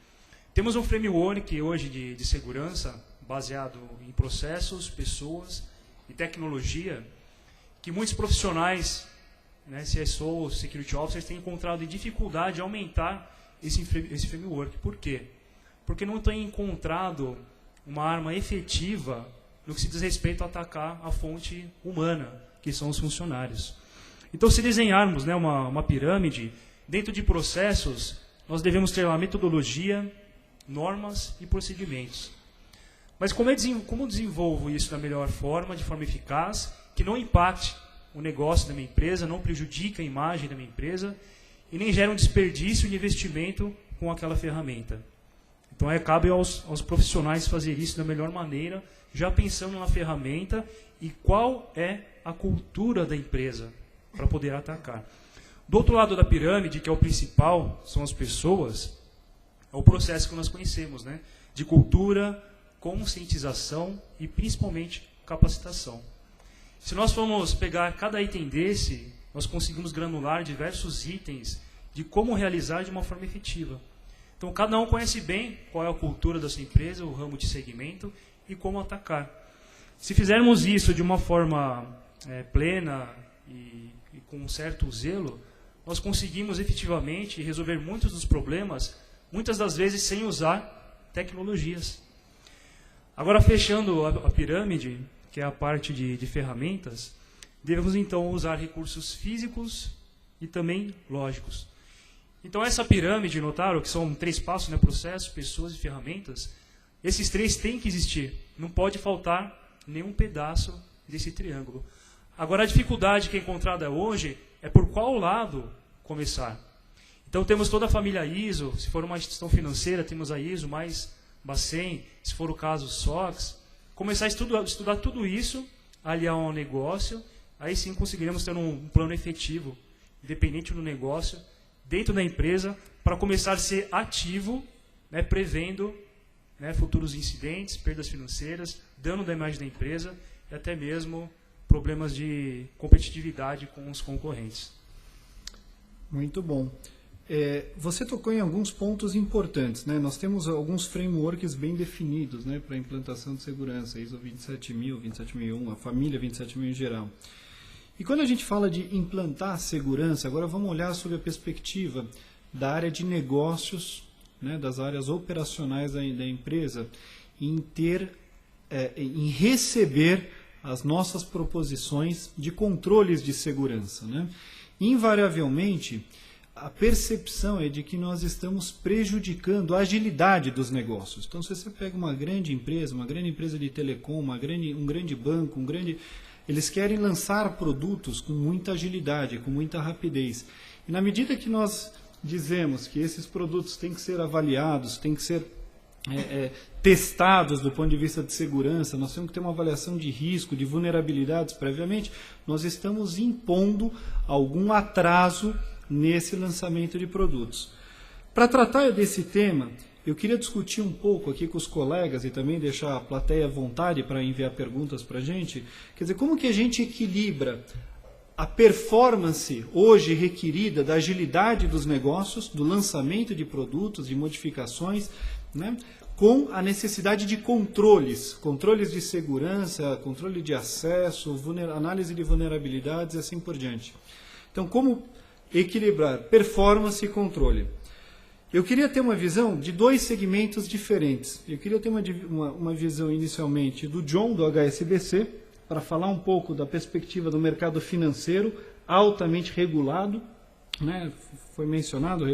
Temos um framework hoje de segurança, baseado em processos, pessoas e tecnologia, que muitos profissionais, né, CSO, Security Officers, têm encontrado dificuldade de aumentar esse framework. Por quê? Porque não têm encontrado uma arma efetiva no que se diz respeito a atacar a fonte humana, que são os funcionários. Então, se desenharmos, né, uma pirâmide, dentro de processos, nós devemos ter lá metodologia, normas e procedimentos. Mas como desenvolvo isso da melhor forma, de forma eficaz, que não impacte o negócio da minha empresa, não prejudique a imagem da minha empresa e nem gere um desperdício de investimento com aquela ferramenta? Então, cabe aos profissionais fazer isso da melhor maneira, já pensando na ferramenta e qual é a cultura da empresa para poder atacar. Do outro lado da pirâmide, que é o principal, são as pessoas, é o processo que nós conhecemos, né, de cultura, conscientização e, principalmente, capacitação. Se nós formos pegar cada item desse, nós conseguimos granular diversos itens de como realizar de uma forma efetiva. Então, cada um conhece bem qual é a cultura da sua empresa, o ramo de segmento e como atacar. Se fizermos isso de uma forma plena e com um certo zelo, nós conseguimos efetivamente resolver muitos dos problemas, muitas das vezes sem usar tecnologias. Agora, fechando a pirâmide, que é a parte de ferramentas, devemos então usar recursos físicos e também lógicos. Então, essa pirâmide, notaram que são 3 passos, né, processos, pessoas e ferramentas, esses 3 têm que existir. Não pode faltar nenhum pedaço desse triângulo. Agora, a dificuldade que é encontrada hoje é por qual lado começar. Então, temos toda a família ISO. Se for uma instituição financeira, temos a ISO, mais Bacen, se for o caso, SOX. Começar a estudar tudo isso, aliar ao negócio, aí sim conseguiremos ter um plano efetivo, independente do negócio, dentro da empresa, para começar a ser ativo, né, prevendo, né, futuros incidentes, perdas financeiras, dano da imagem da empresa e até mesmo problemas de competitividade com os concorrentes. Muito bom. Você tocou em alguns pontos importantes, né? Nós temos alguns frameworks bem definidos, né, para a implantação de segurança, ISO 27000, 27001, a família 27000 em geral. E quando a gente fala de implantar segurança, agora vamos olhar sobre a perspectiva da área de negócios, né, das áreas operacionais da empresa, em receber as nossas proposições de controles de segurança, né? Invariavelmente, a percepção é de que nós estamos prejudicando a agilidade dos negócios. Então, se você pega uma grande empresa de telecom, um grande banco, eles querem lançar produtos com muita agilidade, com muita rapidez. E na medida que nós dizemos que esses produtos têm que ser avaliados, têm que ser testados do ponto de vista de segurança, nós temos que ter uma avaliação de risco, de vulnerabilidades previamente, nós estamos impondo algum atraso nesse lançamento de produtos. Para tratar desse tema, Eu queria discutir um pouco aqui com os colegas e também deixar a plateia à vontade para enviar perguntas para a gente. Quer dizer, como que a gente equilibra a performance hoje requerida da agilidade dos negócios, do lançamento de produtos, de modificações, né, com a necessidade de controles de segurança, controle de acesso, análise de vulnerabilidades e assim por diante. Então, como equilibrar performance e controle? Eu queria ter uma visão de dois segmentos diferentes. Eu queria ter uma visão inicialmente do John, do HSBC, para falar um pouco da perspectiva do mercado financeiro, altamente regulado, né? Foi mencionado,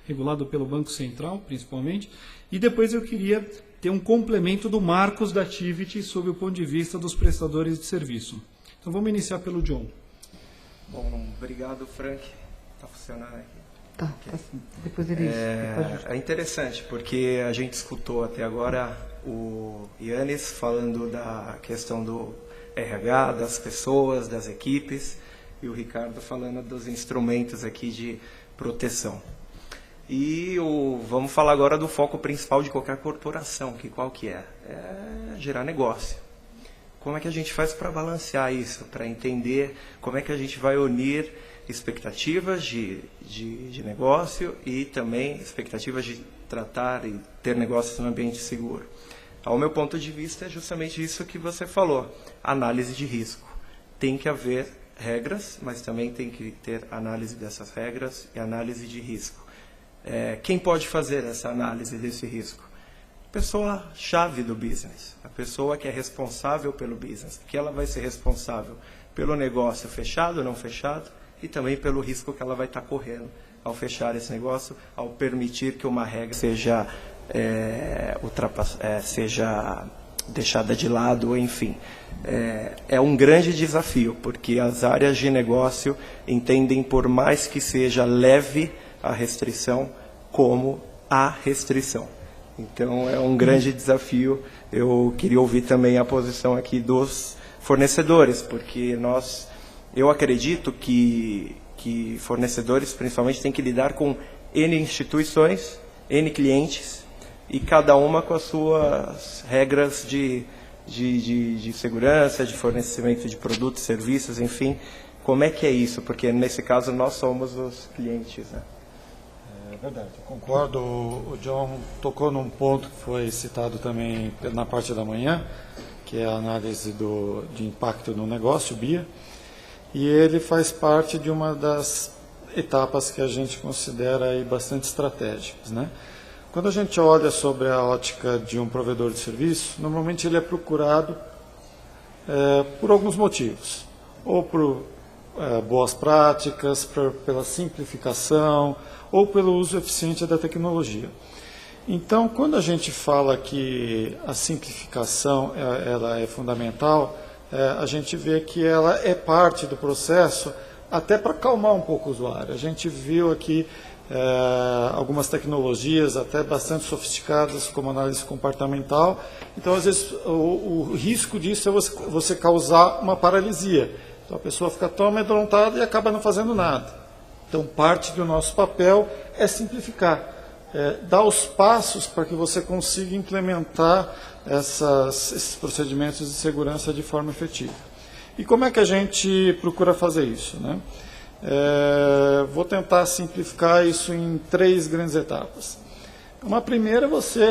regulado pelo Banco Central, principalmente. E depois eu queria ter um complemento do Marcos da Tivity sob o ponto de vista dos prestadores de serviço. Então vamos iniciar pelo John. Bom, obrigado, Frank. Está funcionando aqui. Tá, assim, depois ele... É interessante, porque a gente escutou até agora o Yannis falando da questão do RH, das pessoas, das equipes, e o Ricardo falando dos instrumentos aqui de proteção. E vamos falar agora do foco principal de qualquer corporação, qual que é? É gerar negócio. Como é que a gente faz para balancear isso, para entender como é que a gente vai unir expectativas de negócio e também expectativas de tratar e ter negócios no ambiente seguro. Ao meu ponto de vista, é justamente isso que você falou, análise de risco. Tem que haver regras, mas também tem que ter análise dessas regras e análise de risco. Quem pode fazer essa análise desse risco? A pessoa-chave do business, a pessoa que é responsável pelo business, que ela vai ser responsável pelo negócio fechado ou não fechado, e também pelo risco que ela vai estar correndo ao fechar esse negócio, ao permitir que uma regra seja seja deixada de lado, enfim. É um grande desafio, porque as áreas de negócio entendem, por mais que seja leve a restrição, como a restrição. Então, é um grande desafio. Eu queria ouvir também a posição aqui dos fornecedores, porque eu acredito que fornecedores, principalmente, têm que lidar com N instituições, N clientes, e cada uma com as suas regras de segurança, de fornecimento de produtos, serviços, enfim. Como é que é isso? Porque, nesse caso, nós somos os clientes, né? É verdade, eu concordo. O John tocou num ponto que foi citado também na parte da manhã, que é a análise de impacto no negócio, BIA. E ele faz parte de uma das etapas que a gente considera aí bastante estratégicas, né? Quando a gente olha sobre a ótica de um provedor de serviço, normalmente ele é procurado por alguns motivos. Ou por boas práticas, pela simplificação, ou pelo uso eficiente da tecnologia. Então, quando a gente fala que a simplificação ela é fundamental, a gente vê que ela é parte do processo até para acalmar um pouco o usuário. A gente viu aqui algumas tecnologias até bastante sofisticadas, como análise comportamental. Então, às vezes, o risco disso é você causar uma paralisia. Então, a pessoa fica tão amedrontada e acaba não fazendo nada. Então, parte do nosso papel é simplificar, dar os passos para que você consiga implementar esses procedimentos de segurança de forma efetiva. E como é que a gente procura fazer isso, né? Vou tentar simplificar isso em 3 grandes etapas. Uma primeira é você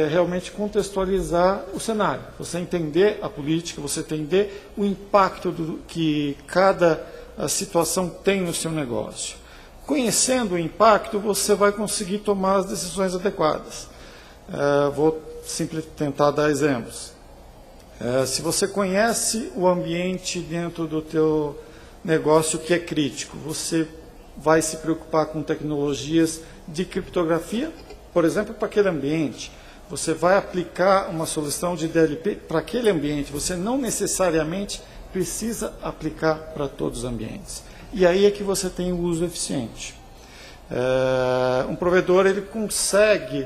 realmente contextualizar o cenário, você entender a política, você entender o impacto que cada situação tem no seu negócio. Conhecendo o impacto, você vai conseguir tomar as decisões adequadas. Vou tentar dar exemplos. Se você conhece o ambiente dentro do teu negócio que é crítico, você vai se preocupar com tecnologias de criptografia, por exemplo, para aquele ambiente. Você vai aplicar uma solução de DLP para aquele ambiente. Você não necessariamente precisa aplicar para todos os ambientes. E aí é que você tem o uso eficiente. Um provedor ele consegue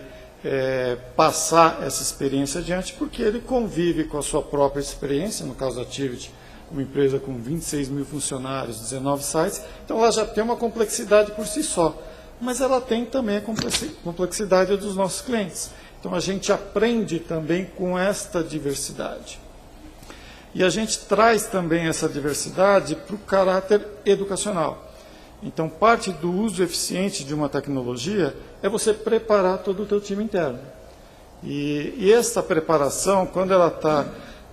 passar essa experiência adiante porque ele convive com a sua própria experiência, no caso da Tivity, uma empresa com 26 mil funcionários, 19 sites, então ela já tem uma complexidade por si só. mas ela tem também a complexidade dos nossos clientes. Então a gente aprende também com esta diversidade. E a gente traz também essa diversidade para o caráter educacional. Então, parte do uso eficiente de uma tecnologia é você preparar todo o teu time interno. E essa preparação, quando ela está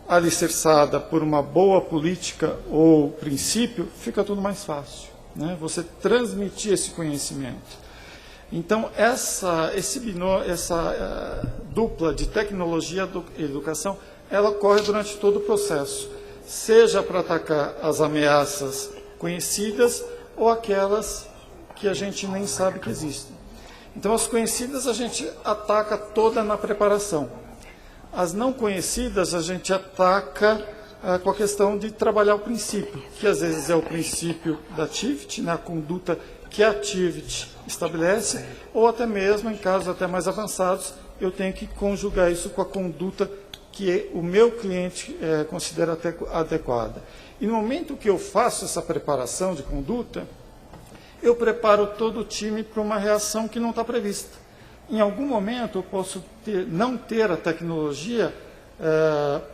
alicerçada por uma boa política ou princípio, fica tudo mais fácil, né? Você transmitir esse conhecimento. Então, essa dupla de tecnologia e educação, ela ocorre durante todo o processo, seja para atacar as ameaças conhecidas ou aquelas que a gente nem sabe que existem. Então, as conhecidas a gente ataca toda na preparação. As não conhecidas a gente ataca com a questão de trabalhar o princípio, que às vezes é o princípio da Tivit, né, a conduta que a Tivit estabelece, ou até mesmo, em casos até mais avançados, eu tenho que conjugar isso com a conduta que o meu cliente considera adequada. E no momento que eu faço essa preparação de conduta, eu preparo todo o time para uma reação que não está prevista. Em algum momento eu posso não ter a tecnologia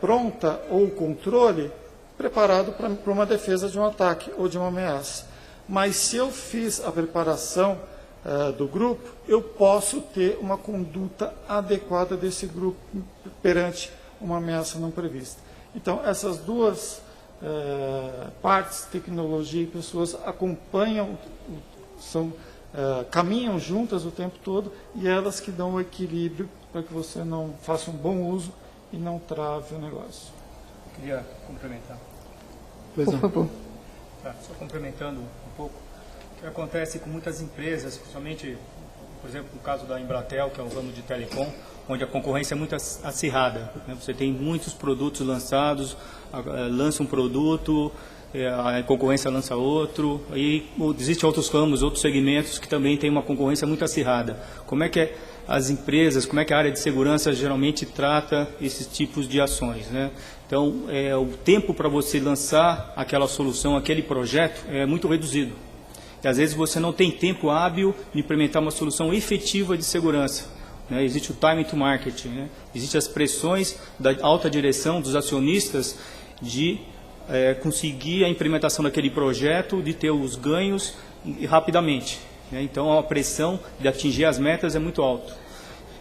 pronta ou o controle preparado para uma defesa de um ataque ou de uma ameaça. Mas se eu fiz a preparação do grupo, eu posso ter uma conduta adequada desse grupo perante uma ameaça não prevista. Então, essas duas partes, tecnologia e pessoas, acompanham, caminham juntas o tempo todo, e elas que dão o equilíbrio para que você não faça um bom uso e não trave o negócio. Eu queria complementar. Por favor. Só complementando um pouco, o que acontece com muitas empresas, principalmente, por exemplo, no caso da Embratel, que é um ramo de telecom, onde a concorrência é muito acirrada, né? Você tem muitos produtos lançados, lança um produto, a concorrência lança outro, e existem outros ramos, outros segmentos que também tem uma concorrência muito acirrada. Como é que as empresas, como é que a área de segurança geralmente trata esses tipos de ações, né? Então, o tempo para você lançar aquela solução, aquele projeto, é muito reduzido. E às vezes você não tem tempo hábil de implementar uma solução efetiva de segurança. Né? Existe o time to market, né? Existem as pressões da alta direção, dos acionistas, de conseguir a implementação daquele projeto, de ter os ganhos rapidamente, né? Então a pressão de atingir as metas é muito alta.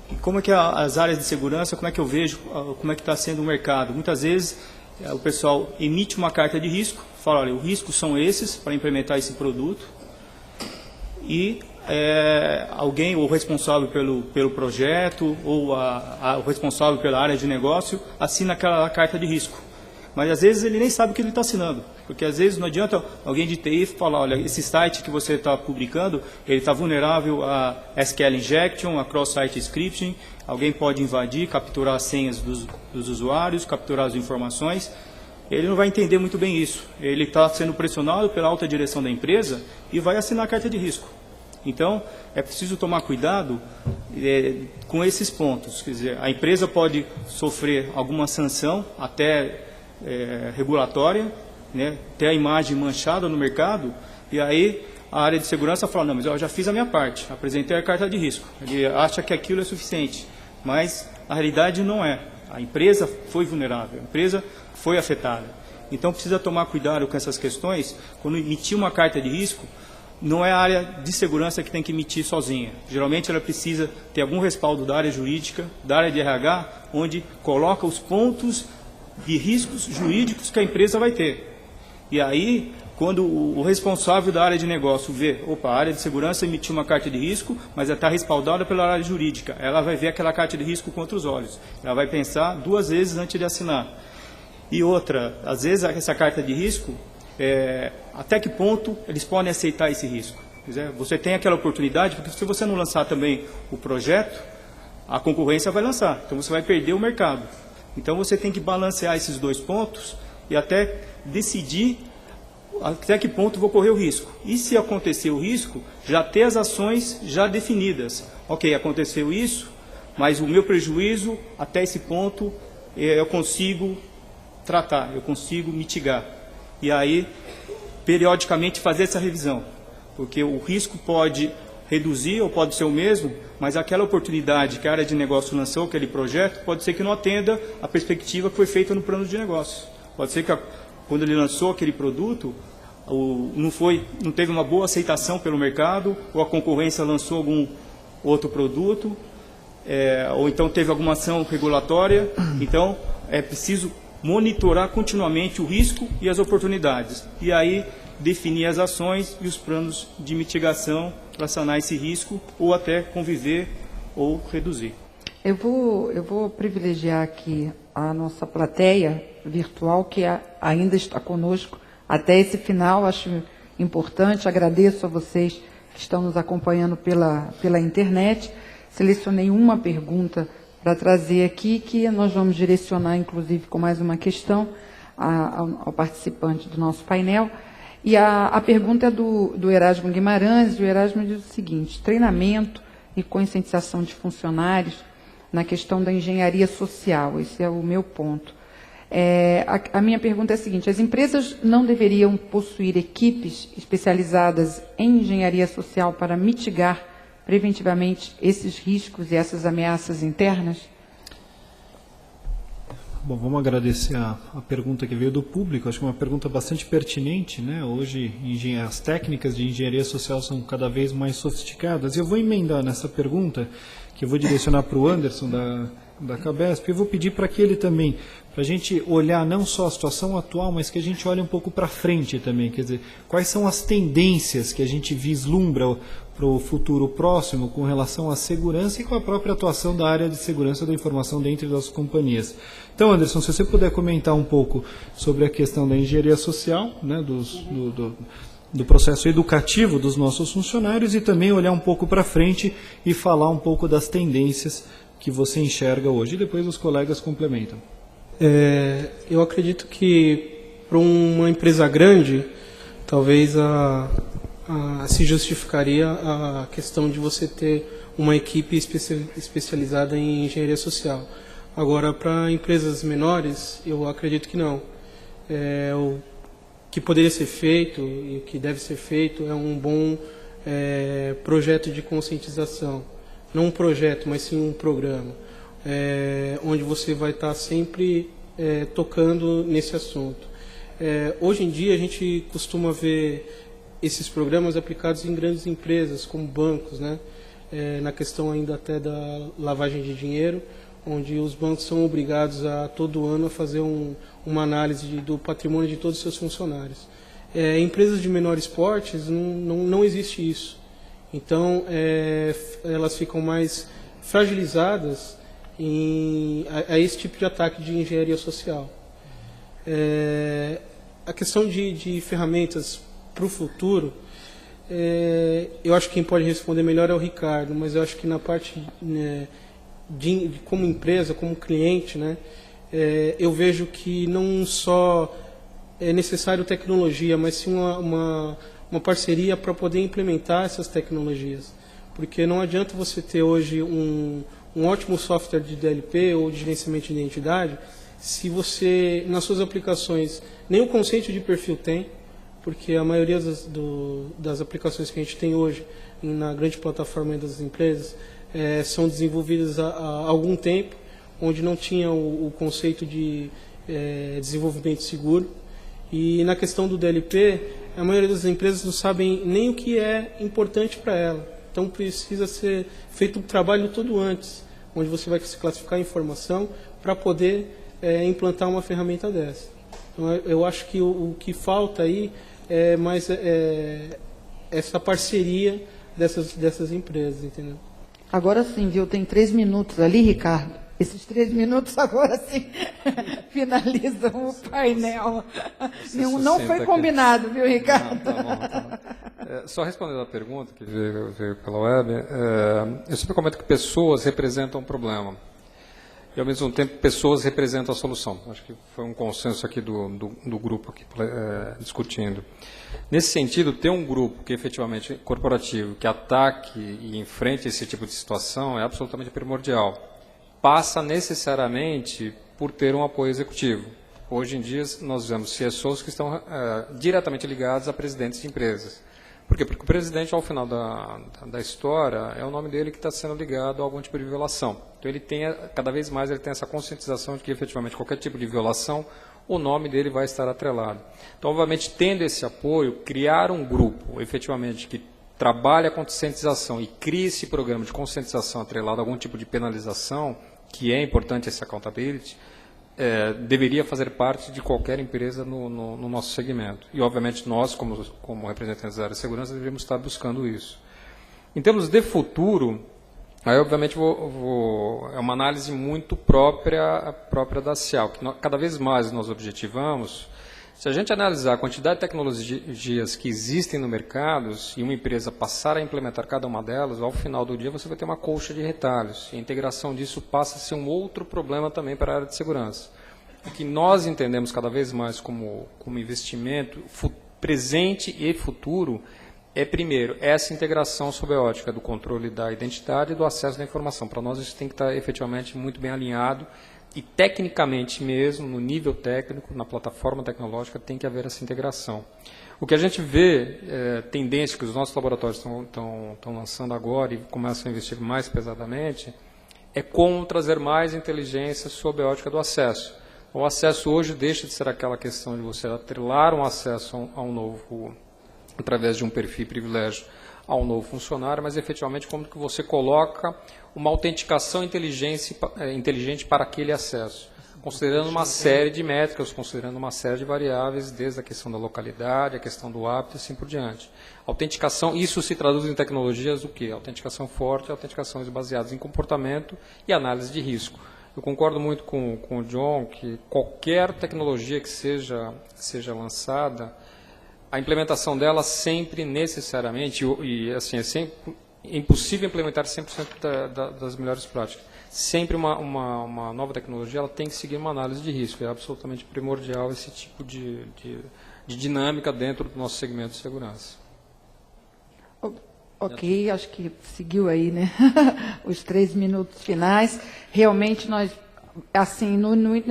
E como é que as áreas de segurança, como é que eu vejo, como é que está sendo o mercado? Muitas vezes o pessoal emite uma carta de risco, fala, olha, os riscos são esses para implementar esse produto, e alguém, o responsável pelo projeto, ou o responsável pela área de negócio, assina aquela carta de risco. Mas às vezes ele nem sabe o que ele está assinando, porque às vezes não adianta alguém de TI falar, olha, esse site que você está publicando, ele está vulnerável a SQL injection, a cross-site scripting, alguém pode invadir, capturar as senhas dos usuários, capturar as informações. Ele não vai entender muito bem isso. Ele está sendo pressionado pela alta direção da empresa e vai assinar a carta de risco. Então, é preciso tomar cuidado com esses pontos. Quer dizer, a empresa pode sofrer alguma sanção, até regulatória, né, ter a imagem manchada no mercado, e aí a área de segurança fala, não, mas eu já fiz a minha parte, apresentei a carta de risco. Ele acha que aquilo é suficiente, mas a realidade não é. A empresa foi vulnerável, a empresa foi afetada. Então precisa tomar cuidado com essas questões. Quando emitir uma carta de risco, não é a área de segurança que tem que emitir sozinha. Geralmente ela precisa ter algum respaldo da área jurídica, da área de RH, onde coloca os pontos de riscos jurídicos que a empresa vai ter. E aí, quando o responsável da área de negócio vê, opa, a área de segurança emitiu uma carta de risco, mas ela está respaldada pela área jurídica, ela vai ver aquela carta de risco com outros olhos. Ela vai pensar 2 vezes antes de assinar. E outra, às vezes essa carta de risco, até que ponto eles podem aceitar esse risco? Quer dizer, você tem aquela oportunidade, porque se você não lançar também o projeto, a concorrência vai lançar, então você vai perder o mercado. Então você tem que balancear esses 2 pontos e até decidir até que ponto vou correr o risco. E se acontecer o risco, já ter as ações já definidas. Ok, aconteceu isso, mas o meu prejuízo, até esse ponto, eu consigo tratar, eu consigo mitigar. E aí, periodicamente, fazer essa revisão. Porque o risco pode reduzir ou pode ser o mesmo, mas aquela oportunidade que a área de negócio lançou, aquele projeto, pode ser que não atenda a perspectiva que foi feita no plano de negócio. Pode ser que quando ele lançou aquele produto, não teve uma boa aceitação pelo mercado, ou a concorrência lançou algum outro produto, ou então teve alguma ação regulatória. Então, é preciso monitorar continuamente o risco e as oportunidades. E aí, definir as ações e os planos de mitigação para sanar esse risco, ou até conviver ou reduzir. Eu vou privilegiar aqui a nossa plateia virtual, que ainda está conosco até esse final. Acho importante, agradeço a vocês que estão nos acompanhando pela internet. Selecionei uma pergunta para trazer aqui, que nós vamos direcionar, inclusive, com mais uma questão ao participante do nosso painel. E a pergunta é do Erasmo Guimarães. O Erasmo diz o seguinte: treinamento e conscientização de funcionários na questão da engenharia social. Esse é o meu ponto. A minha pergunta é a seguinte: as empresas não deveriam possuir equipes especializadas em engenharia social para mitigar preventivamente esses riscos e essas ameaças internas? Bom, vamos agradecer a pergunta que veio do público. Acho que é uma pergunta bastante pertinente, né? Hoje, as técnicas de engenharia social são cada vez mais sofisticadas. E eu vou emendar nessa pergunta, que eu vou direcionar para o Anderson da Cabesp, e eu vou pedir para que ele também, para a gente olhar não só a situação atual, mas que a gente olhe um pouco para frente também. Quer dizer, quais são as tendências que a gente vislumbra para o futuro próximo com relação à segurança e com a própria atuação da área de segurança da informação dentro das companhias. Então, Anderson, se você puder comentar um pouco sobre a questão da engenharia social, né, do processo educativo dos nossos funcionários, e também olhar um pouco para frente e falar um pouco das tendências que você enxerga hoje. E depois os colegas complementam. Eu acredito que para uma empresa grande, talvez se justificaria a questão de você ter uma equipe especializada em engenharia social. Agora, para empresas menores, eu acredito que não. O que poderia ser feito e o que deve ser feito é um bom projeto de conscientização. Não um projeto, mas sim um programa, onde você vai estar sempre tocando nesse assunto. Hoje em dia, a gente costuma ver esses programas aplicados em grandes empresas, como bancos, né? Na questão ainda até da lavagem de dinheiro, onde os bancos são obrigados a todo ano a fazer uma análise do patrimônio de todos os seus funcionários. Em empresas de menores portes não existe isso. Então, elas ficam mais fragilizadas a esse tipo de ataque de engenharia social. A questão de ferramentas para o futuro, eu acho que quem pode responder melhor é o Ricardo, mas eu acho que na parte como empresa, como cliente, né, eu vejo que não só é necessário tecnologia, mas sim uma parceria para poder implementar essas tecnologias. Porque não adianta você ter hoje um ótimo software de DLP ou de gerenciamento de identidade, se você, nas suas aplicações, nem o conceito de perfil tem, porque a maioria das aplicações que a gente tem hoje na grande plataforma das empresas são desenvolvidas há algum tempo, onde não tinha o conceito de desenvolvimento seguro. E na questão do DLP, a maioria das empresas não sabem nem o que é importante para ela. Então precisa ser feito um trabalho todo antes, onde você vai se classificar a informação para poder implantar uma ferramenta dessa. Então, eu acho que o que falta aí é mais essa parceria dessas empresas, entendeu? Agora sim, viu? Tem 3 minutos ali, Ricardo. Esses 3 minutos agora sim finalizam o painel. Não foi combinado, viu, Ricardo? Não, tá bom. Só respondendo a pergunta que veio pela web, eu sempre comento que pessoas representam um problema. E, ao mesmo tempo, pessoas representam a solução. Acho que foi um consenso aqui do grupo aqui, discutindo. Nesse sentido, ter um grupo que efetivamente corporativo, que ataque e enfrente esse tipo de situação é absolutamente primordial. Passa necessariamente por ter um apoio executivo. Hoje em dia, nós vemos CSOs que estão diretamente ligados a presidentes de empresas. Por quê? Porque o presidente, ao final da história, é o nome dele que está sendo ligado a algum tipo de violação. Então, ele tem, cada vez mais, ele tem essa conscientização de que, efetivamente, qualquer tipo de violação, o nome dele vai estar atrelado. Então, obviamente, tendo esse apoio, criar um grupo, efetivamente, que trabalha a conscientização e cria esse programa de conscientização atrelado a algum tipo de penalização, que é importante esse accountability, deveria fazer parte de qualquer empresa no nosso segmento. E, obviamente, nós, como representantes da área de segurança, deveríamos estar buscando isso. Em termos de futuro, aí, obviamente, é uma análise muito própria da CIAL, que cada vez mais nós objetivamos. Se a gente analisar a quantidade de tecnologias que existem no mercado, e uma empresa passar a implementar cada uma delas, ao final do dia você vai ter uma colcha de retalhos. E a integração disso passa a ser um outro problema também para a área de segurança. O que nós entendemos cada vez mais como investimento presente e futuro é, primeiro, essa integração sob a ótica do controle da identidade e do acesso à informação. Para nós isso tem que estar efetivamente muito bem alinhado e tecnicamente mesmo, no nível técnico, na plataforma tecnológica, tem que haver essa integração. O que a gente vê, tendência que os nossos laboratórios estão lançando agora e começam a investir mais pesadamente, é como trazer mais inteligência sob a ótica do acesso. O acesso hoje deixa de ser aquela questão de você atrelar um acesso a um novo, através de um perfil privilégio, a um novo funcionário, mas efetivamente como que você coloca uma autenticação inteligente para aquele acesso, considerando uma série de métricas, considerando uma série de variáveis, desde a questão da localidade, a questão do hábito e assim por diante. Autenticação, isso se traduz em tecnologias o quê? Autenticação forte, autenticações baseadas em comportamento e análise de risco. Eu concordo muito com o John que qualquer tecnologia que seja lançada, a implementação dela sempre necessariamente, e assim, é impossível implementar 100% das melhores práticas. Sempre uma nova tecnologia ela tem que seguir uma análise de risco. É absolutamente primordial esse tipo de dinâmica dentro do nosso segmento de segurança. Ok, acho que seguiu aí, né? Os 3 minutos finais. Realmente nós, assim,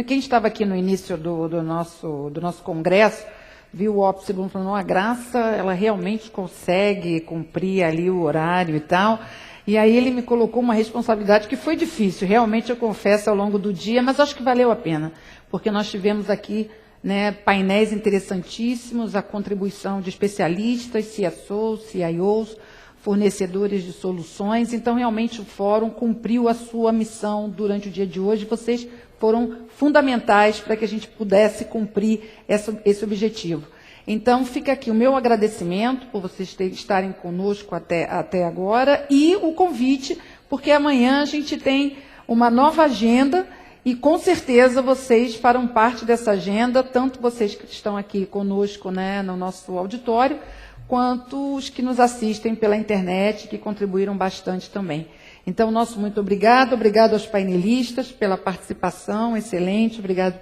quem estava aqui no início do nosso congresso, viu o Opsibon falando, uma graça, ela realmente consegue cumprir ali o horário e tal. E aí ele me colocou uma responsabilidade que foi difícil, realmente eu confesso, ao longo do dia, mas acho que valeu a pena, porque nós tivemos aqui, né, painéis interessantíssimos, a contribuição de especialistas, CSOs, CIOs, fornecedores de soluções. Então, realmente, o fórum cumpriu a sua missão durante o dia de hoje. Vocês foram fundamentais para que a gente pudesse cumprir esse objetivo. Então, fica aqui o meu agradecimento por vocês estarem conosco até agora e o convite, porque amanhã a gente tem uma nova agenda e, com certeza, vocês farão parte dessa agenda, tanto vocês que estão aqui conosco, né, no nosso auditório, quanto os que nos assistem pela internet, que contribuíram bastante também. Então, nosso muito obrigado aos painelistas pela participação excelente, obrigado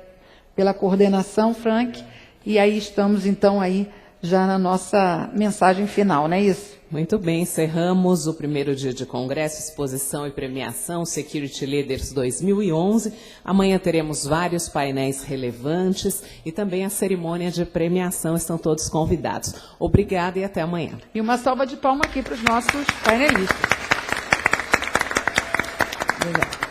pela coordenação, Frank, e aí estamos, então, aí já na nossa mensagem final, não é isso? Muito bem, encerramos o primeiro dia de congresso, exposição e premiação Security Leaders 2011. Amanhã teremos vários painéis relevantes e também a cerimônia de premiação. Estão todos convidados. Obrigada e até amanhã. E uma salva de palmas aqui para os nossos painelistas. Obrigada.